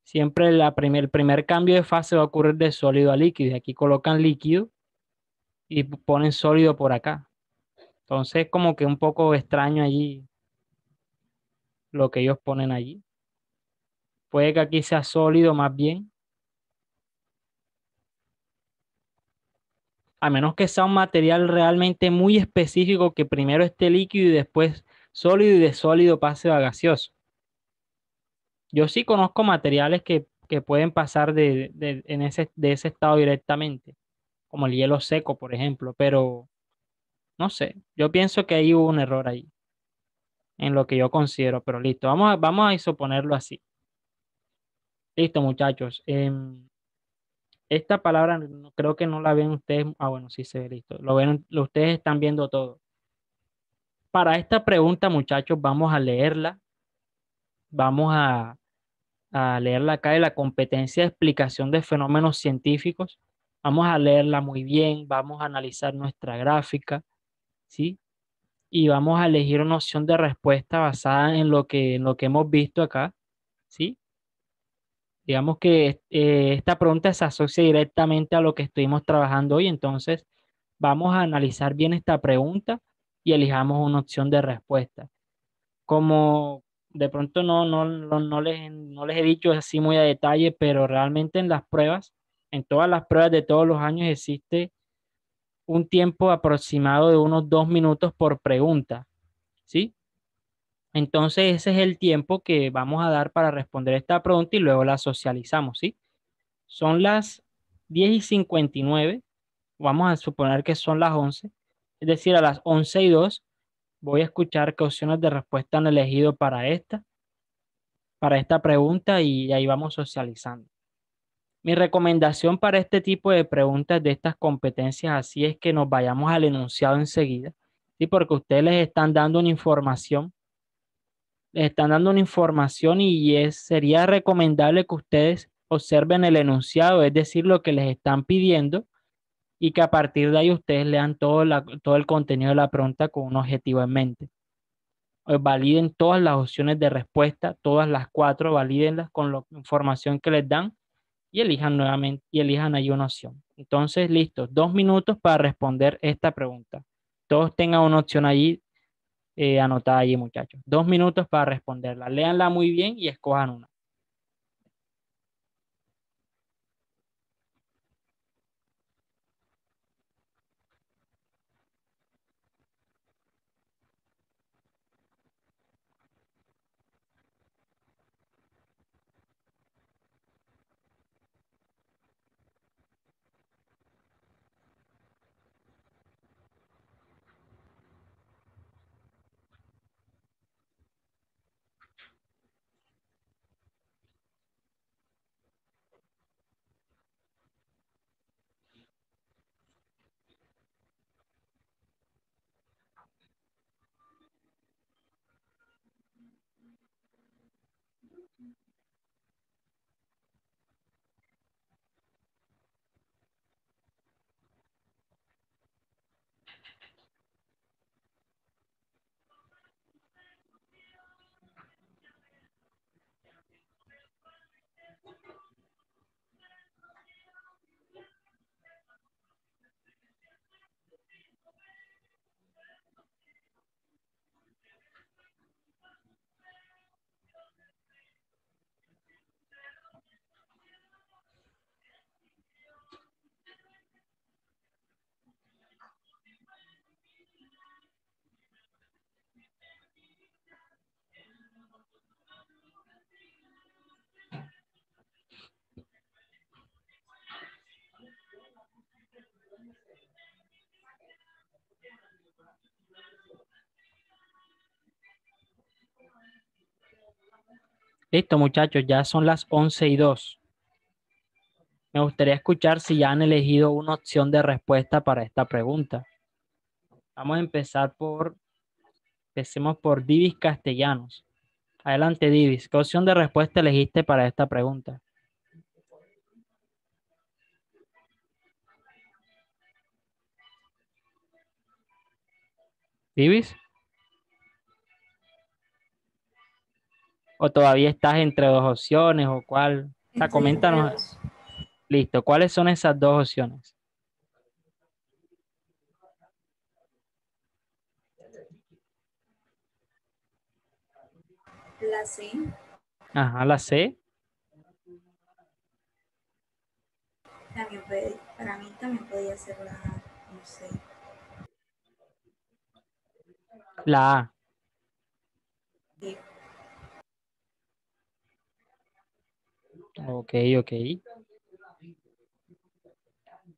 siempre el primer cambio de fase va a ocurrir de sólido a líquido. Y aquí colocan líquido y ponen sólido por acá. Entonces, como que un poco extraño allí lo que ellos ponen allí. Puede que aquí sea sólido más bien, a menos que sea un material realmente muy específico que primero esté líquido y después sólido y de sólido pase a gaseoso. Yo sí conozco materiales que pueden pasar de ese estado directamente, como el hielo seco, por ejemplo, pero no sé, yo pienso que ahí hubo un error ahí, en lo que yo considero, pero listo, vamos a suponerlo así. Listo, muchachos. Esta palabra creo que no la ven ustedes. Ah, bueno, sí se ve, listo. Lo ven, ustedes están viendo todo. Para esta pregunta, muchachos, vamos a leerla. Vamos a leerla acá de la competencia de explicación de fenómenos científicos. Vamos a leerla muy bien, vamos a analizar nuestra gráfica, ¿sí? Y vamos a elegir una opción de respuesta basada en lo que hemos visto acá, ¿sí? Digamos que esta pregunta se asocia directamente a lo que estuvimos trabajando hoy, entonces vamos a analizar bien esta pregunta y elijamos una opción de respuesta. Como de pronto no les he dicho así muy a detalle, pero realmente en las pruebas, en todas las pruebas de todos los años existe un tiempo aproximado de unos 2 minutos por pregunta, ¿sí? Entonces ese es el tiempo que vamos a dar para responder esta pregunta y luego la socializamos, ¿sí? Son las 10:59, vamos a suponer que son las 11, es decir, a las 11:02 voy a escuchar qué opciones de respuesta han elegido para esta pregunta y ahí vamos socializando. Mi recomendación para este tipo de preguntas de estas competencias así es que nos vayamos al enunciado enseguida, ¿sí? Porque ustedes les están dando una información, les están dando una información y sería recomendable que ustedes observen el enunciado, es decir, lo que les están pidiendo, y que a partir de ahí ustedes lean todo el contenido de la pregunta con un objetivo en mente. Validen todas las opciones de respuesta, todas las 4, valídenlas con la información que les dan y elijan nuevamente y elijan ahí una opción. Entonces, listo, 2 minutos para responder esta pregunta. Todos tengan una opción allí anotada allí, muchachos. 2 minutos para responderla. Léanla muy bien y escojan una. Listo, muchachos, ya son las 11:02. Me gustaría escuchar si ya han elegido una opción de respuesta para esta pregunta. Vamos a empecemos por Divis Castellanos. Adelante, Divis. ¿Qué opción de respuesta elegiste para esta pregunta? ¿Divis? ¿O todavía estás entre 2 opciones o cuál? O sea, coméntanos. Listo, ¿cuáles son esas 2 opciones? La C. Ajá, la C. Para mí también podía ser la A, no sé. La A. Sí. Ok.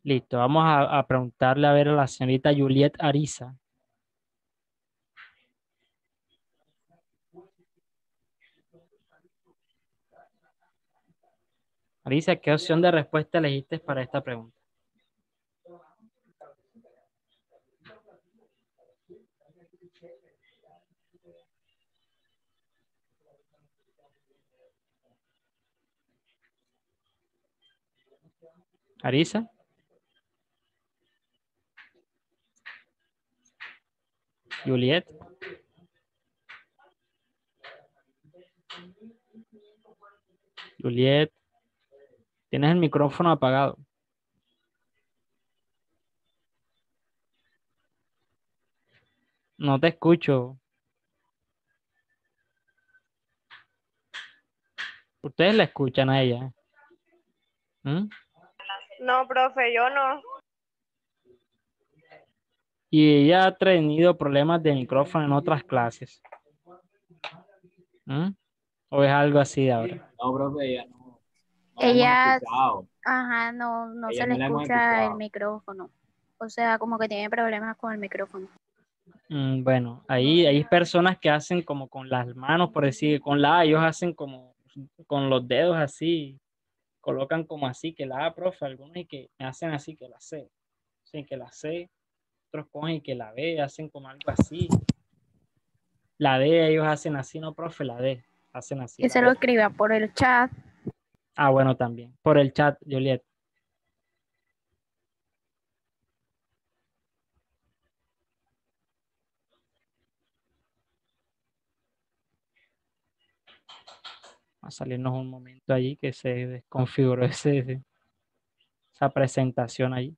Listo, vamos a preguntarle a ver a la señorita Juliet Ariza. Arisa, ¿qué opción de respuesta elegiste para esta pregunta? Arisa. Juliet. Juliet. Tienes el micrófono apagado. No te escucho. Ustedes la escuchan a ella. ¿Mm? No, profe, yo no. Y ella ha tenido problemas de micrófono en otras clases. ¿Mm? ¿O es algo así de ahora? No, profe, ya no. Ella, Escuchado. ajá, no Ella se le no la hemos escucha el escuchado. micrófono. O sea, como que tiene problemas con el micrófono. Bueno, ahí hay personas que hacen como con las manos, por decir, con la A, ellos hacen como con los dedos así, colocan como así, que la A, profe, algunos y que hacen así, que la C, sí, que la C, otros cogen y que la B, hacen como algo así. La D, ellos hacen así, no, profe, la D, hacen así. Que La se lo D. escriba por el chat. Ah, bueno, también. Por el chat, Juliet. Va a salirnos un momento allí que se desconfiguró esa presentación allí.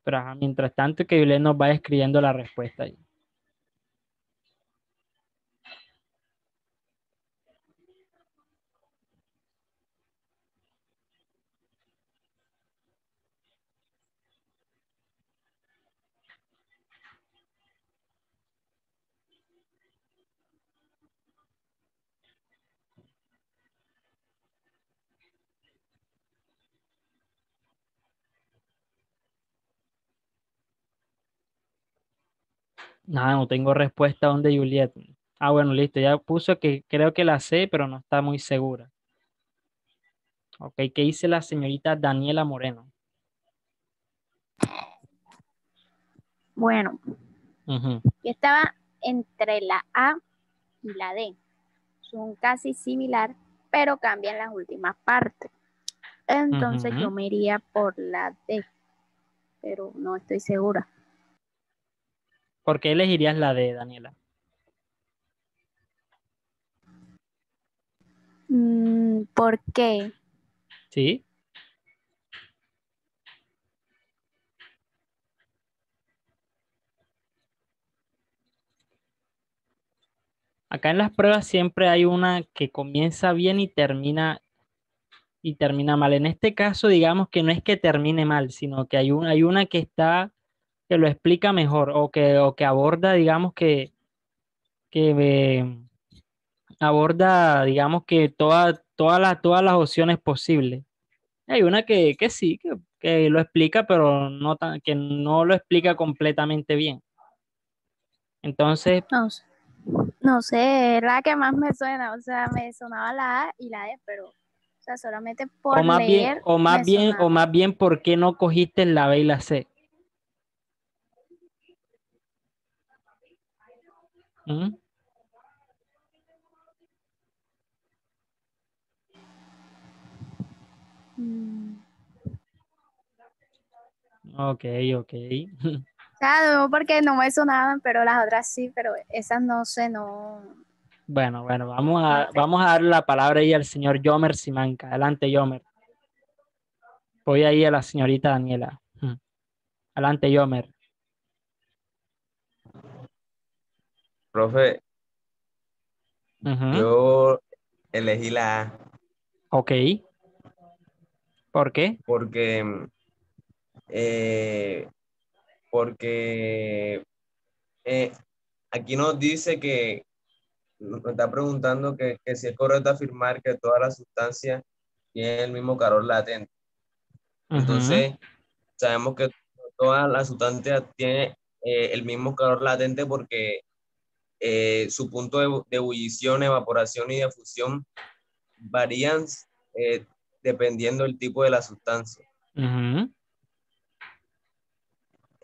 Pero ajá, mientras tanto que Juliet nos va escribiendo la respuesta allí. Nada, no tengo respuesta aún de Juliet. Ah, bueno, listo. Ya puso que creo que la sé, pero no está muy segura. Ok, ¿qué dice la señorita Daniela Moreno? Bueno, Ujú, yo estaba entre la A y la D. Son casi similar, pero cambian las últimas partes. Entonces yo ujú. me iría por la D, pero no estoy segura. ¿Por qué elegirías la D, Daniela? ¿Por qué? ¿Sí? Acá en las pruebas siempre hay una que comienza bien y termina mal. En este caso, digamos que no es que termine mal, sino que hay una que lo explica mejor o que aborda, digamos que aborda, digamos que todas las opciones posibles. Hay una que sí, que lo explica, pero que no lo explica completamente bien. Entonces, No, no sé, es la que más me suena. O sea, me sonaba la A y la D, pero, o sea, solamente por leer me o sonaba. más bien, ¿por qué no cogiste la B y la C? ¿Mm? Mm. Ok, ok. O sea, no porque no me sonaban, pero las otras sí, pero esas no sé, no, Bueno, no sé. vamos a darle la palabra ahí al señor Yomer Simanca. Adelante, Yomer. Voy ahí a la señorita Daniela. Adelante, Yomer. Profe, Ujú. yo elegí la A Ok. ¿Por qué? porque, eh, porque eh, aquí nos dice que, nos está preguntando que si es correcto afirmar que todas las sustancias tienen el mismo calor latente. Ujú. Entonces, sabemos que todas las sustancias tienen el mismo calor latente porque su punto de ebullición, evaporación y de fusión varían eh, dependiendo del tipo de la sustancia. Ujú.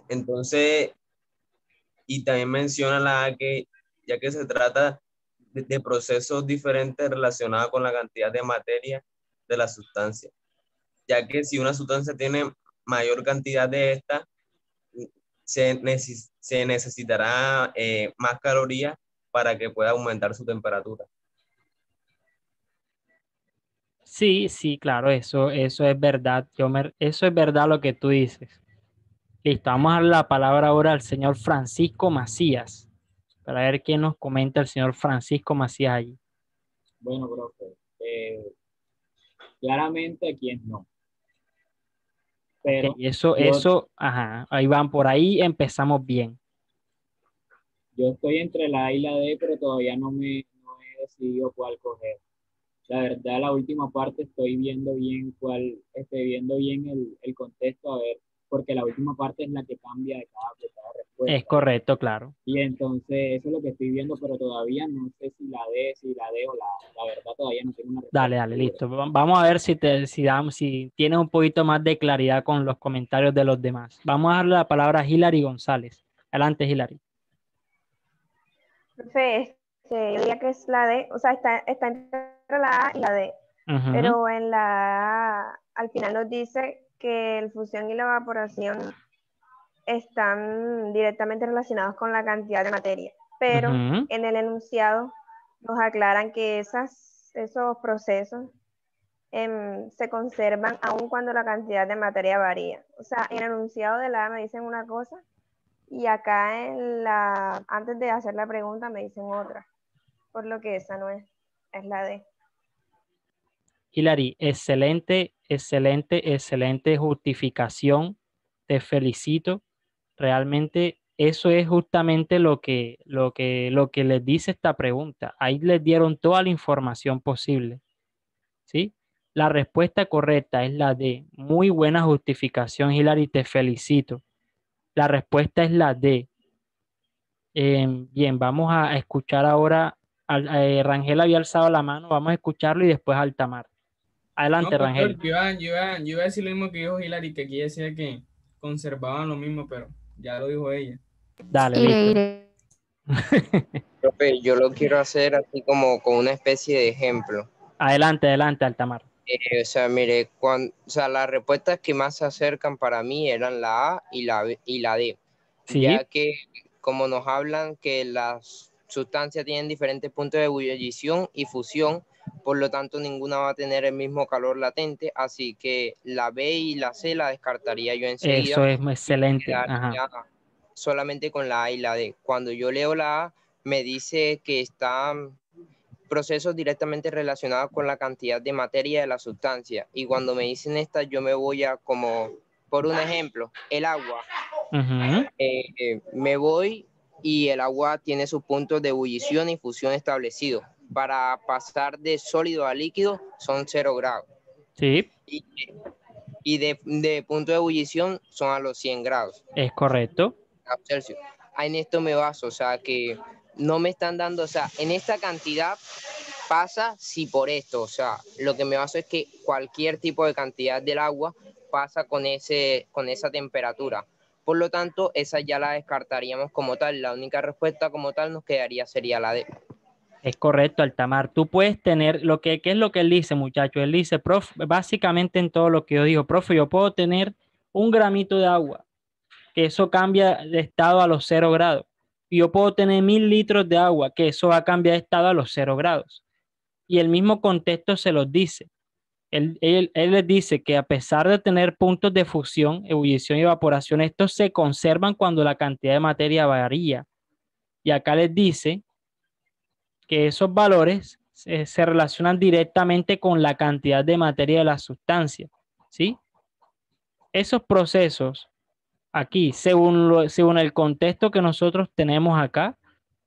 Entonces, y también menciona la A que, ya que se trata de procesos diferentes relacionados con la cantidad de materia de la sustancia, ya que si una sustancia tiene mayor cantidad de esta, se necesitará más calorías para que pueda aumentar su temperatura. Sí, sí, claro, eso es verdad, Yomer. Eso es verdad lo que tú dices. Listo, vamos a darle la palabra ahora al señor Francisco Macías, para ver qué nos comenta el señor Francisco Macías allí. Bueno, profe, claramente aquí es no, Ok, pero yo, eso, ajá, ahí van, por ahí empezamos bien. yo estoy entre la A y la D, pero todavía no he decidido cuál coger. La verdad, la última parte estoy viendo bien el contexto, a ver, porque la última parte es la que cambia de cada Es respuesta. correcto, claro. Y entonces eso es lo que estoy viendo, pero todavía no sé si la D o la verdad todavía no tengo una Dale, respuesta dale, segura. listo. Vamos a ver si tienes un poquito más de claridad con los comentarios de los demás. Vamos a darle la palabra a Hilary González. Adelante, Hilary. Profe, yo diría que es la D, o sea, está entre la A y la D, Ujú. pero en la A al final nos dice que el fusión y la evaporación están directamente relacionados con la cantidad de materia, pero Ujú. en el enunciado nos aclaran que esos procesos se conservan aun cuando la cantidad de materia varía. O sea, en el enunciado de la A me dicen una cosa y acá antes de hacer la pregunta me dicen otra, por lo que esa no es la D. Hilary, excelente, excelente, excelente justificación. Te felicito. Realmente eso es justamente lo que les dice esta pregunta. Ahí les dieron toda la información posible, ¿sí? La respuesta correcta es la D. Muy buena justificación, Hilary, te felicito. La respuesta es la D. Bien, vamos a escuchar ahora. Rangel había alzado la mano, vamos a escucharlo y después Altamar. Adelante, No, Rangel. yo iba a decir lo mismo que dijo Hilary, que aquí decía que conservaban lo mismo, pero ya lo dijo ella. Dale, listo. Profe, yo lo quiero hacer así como con una especie de ejemplo. Adelante, adelante, Altamar. O sea, mire, las respuestas que más se acercan para mí eran la A y la D, Sí. ya que como nos hablan que las sustancias tienen diferentes puntos de ebullición y fusión, por lo tanto ninguna va a tener el mismo calor latente, así que la B y la C la descartaría yo enseguida. Eso es excelente. Quedaría solamente con la A y la D. Cuando yo leo la A, me dice que están procesos directamente relacionados con la cantidad de materia de la sustancia. Y cuando me dicen esta, yo me voy a como, por un ejemplo, el agua. Me voy y el agua tiene sus puntos de ebullición y fusión establecidos. Para pasar de sólido a líquido son 0 grados. Sí. Y de punto de ebullición son a los 100 grados. Es correcto. Celsius. En esto me baso, o sea, que no me están dando, o sea, en esta cantidad pasa si por esto, o sea, lo que me baso es que cualquier tipo de cantidad del agua pasa con esa temperatura. Por lo tanto, esa ya la descartaríamos como tal. La única respuesta como tal nos quedaría sería la D. Es correcto, Altamar. Tú puedes tener ¿qué es lo que él dice, muchacho? Él dice, profe, básicamente en todo lo que yo digo, profe, yo puedo tener un gramito de agua, que eso cambia de estado a los 0 grados. Y yo puedo tener 1000 litros de agua, que eso va a cambiar de estado a los 0 grados. Y el mismo contexto se los dice. Él les dice que a pesar de tener puntos de fusión, ebullición y evaporación, estos se conservan cuando la cantidad de materia varía. Y acá les dice que esos valores se relacionan directamente con la cantidad de materia de la sustancia, ¿sí? Esos procesos aquí, según el contexto que nosotros tenemos acá,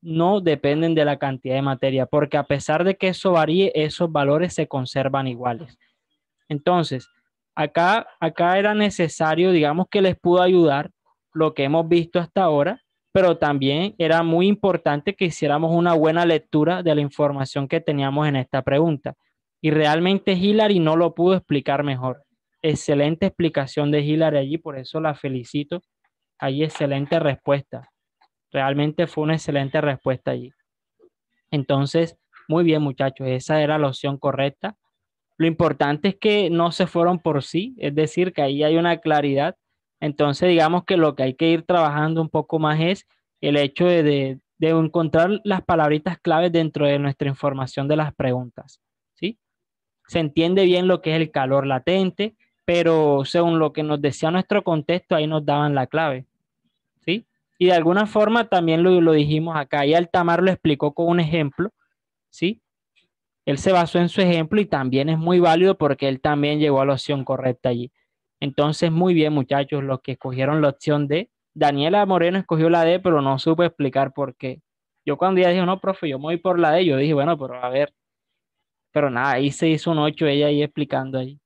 no dependen de la cantidad de materia, porque a pesar de que eso varíe, esos valores se conservan iguales. Entonces, acá era necesario, digamos que les pudo ayudar lo que hemos visto hasta ahora, pero también era muy importante que hiciéramos una buena lectura de la información que teníamos en esta pregunta. Y realmente Hilary no lo pudo explicar mejor. Excelente explicación de Hilary allí, por eso la felicito. Allí excelente respuesta. Realmente fue una excelente respuesta allí. Entonces, muy bien muchachos, esa era la opción correcta. Lo importante es que no se fueron por sí, es decir, que ahí hay una claridad. Entonces, digamos que lo que hay que ir trabajando un poco más es el hecho de encontrar las palabritas claves dentro de nuestra información de las preguntas, ¿sí? Se entiende bien lo que es el calor latente, pero según lo que nos decía nuestro contexto, ahí nos daban la clave, ¿sí? Y de alguna forma también lo dijimos acá, y Altamar lo explicó con un ejemplo, ¿sí? Él se basó en su ejemplo y también es muy válido porque él también llegó a la opción correcta allí. Entonces, muy bien, muchachos, los que escogieron la opción D. Daniela Moreno escogió la D, pero no supe explicar por qué. Yo cuando ella dijo, no, profe, yo me voy por la D, yo dije, bueno, pero a ver. Pero nada, ahí se hizo un 8 ella ahí explicando ahí.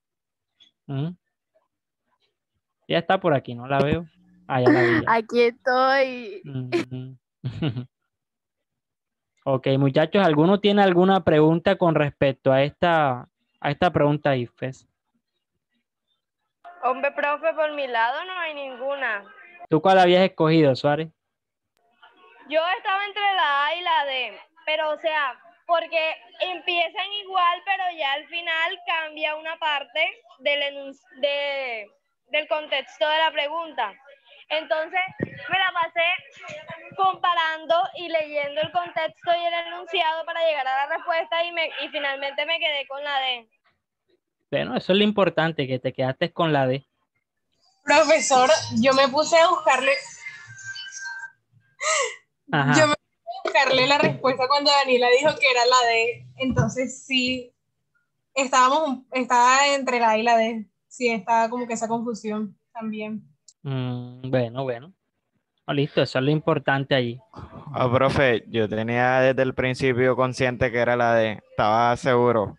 Ya está por aquí, no la veo. Ah, ya la vi. Ya. Aquí estoy. Ok, muchachos, ¿alguno tiene alguna pregunta con respecto a esta pregunta, IFES? Hombre, profe, por mi lado no hay ninguna. ¿Tú cuál habías escogido, Suárez? Yo estaba entre la A y la D, pero o sea, porque empiezan igual, pero ya al final cambia una parte del contexto de la pregunta. Entonces me la pasé comparando y leyendo el contexto y el enunciado para llegar a la respuesta y finalmente me quedé con la D. Bueno, eso es lo importante, que te quedaste con la D. Profesor, yo me puse a buscarle. Ajá. Yo me puse a buscarle la respuesta cuando Daniela dijo que era la D. Entonces sí, estaba entre la A y la D. Sí, estaba como que esa confusión también. Bueno. Oh, listo, eso es lo importante allí. Profe, yo tenía desde el principio consciente que era la D. Estaba seguro.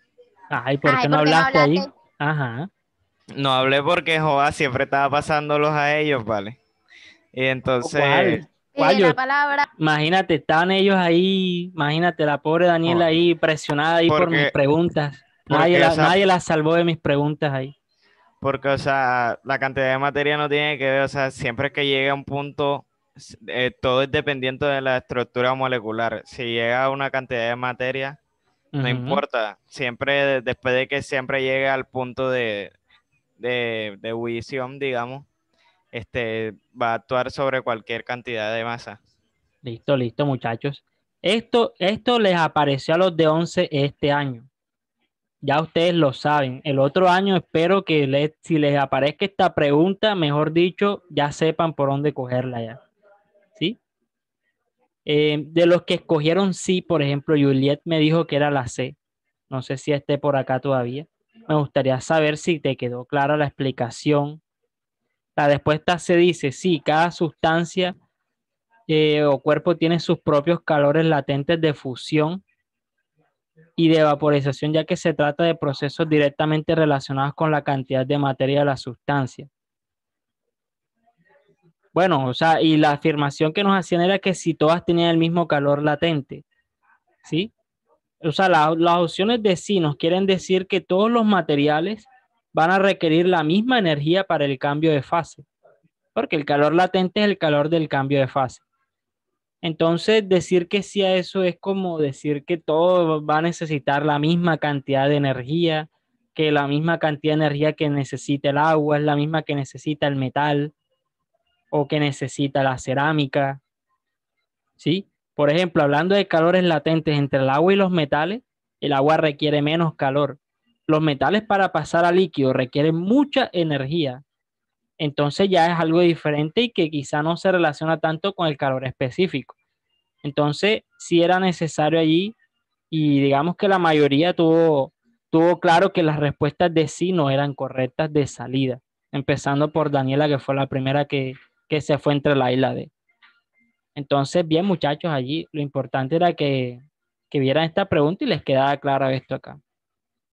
Ay, ¿por qué no hablaste ahí? Ajá. No hablé porque, joda, siempre estaba pasándolos a ellos, ¿vale? Y entonces... ¿Cuál? La palabra. Imagínate, estaban ellos ahí, imagínate, la pobre Daniela ahí presionada ahí por mis preguntas. Nadie la salvó de mis preguntas ahí. Porque, o sea, la cantidad de materia no tiene que ver, o sea, siempre que llegue a un punto, todo es dependiente de la estructura molecular. Si llega a una cantidad de materia, no importa. Siempre, después de que siempre llegue al punto de ebullición, digamos, va a actuar sobre cualquier cantidad de masa. Listo, muchachos. Esto les apareció a los de 11 este año. Ya ustedes lo saben. El otro año espero que si les aparezca esta pregunta, mejor dicho, ya sepan por dónde cogerla ya. ¿Sí? De los que escogieron sí, por ejemplo, Juliet me dijo que era la C. No sé si esté por acá todavía. Me gustaría saber si te quedó clara la explicación. La respuesta se dice, sí, cada sustancia o cuerpo tiene sus propios calores latentes de fusión y de vaporización, ya que se trata de procesos directamente relacionados con la cantidad de materia de la sustancia. Bueno, o sea, y la afirmación que nos hacían era que si todas tenían el mismo calor latente, ¿sí? O sea, las opciones de sí nos quieren decir que todos los materiales van a requerir la misma energía para el cambio de fase, porque el calor latente es el calor del cambio de fase. Entonces, decir que sí a eso es como decir que todo va a necesitar la misma cantidad de energía, que la misma cantidad de energía que necesita el agua es la misma que necesita el metal o que necesita la cerámica, ¿sí? Por ejemplo, hablando de calores latentes entre el agua y los metales, el agua requiere menos calor. Los metales para pasar a líquido requieren mucha energía. Entonces ya es algo diferente y que quizá no se relaciona tanto con el calor específico. Entonces, sí era necesario allí y digamos que la mayoría tuvo claro que las respuestas de sí no eran correctas de salida, empezando por Daniela, que fue la primera que se fue entre la y la D. Entonces, bien, muchachos, allí lo importante era que vieran esta pregunta y les quedara claro esto acá.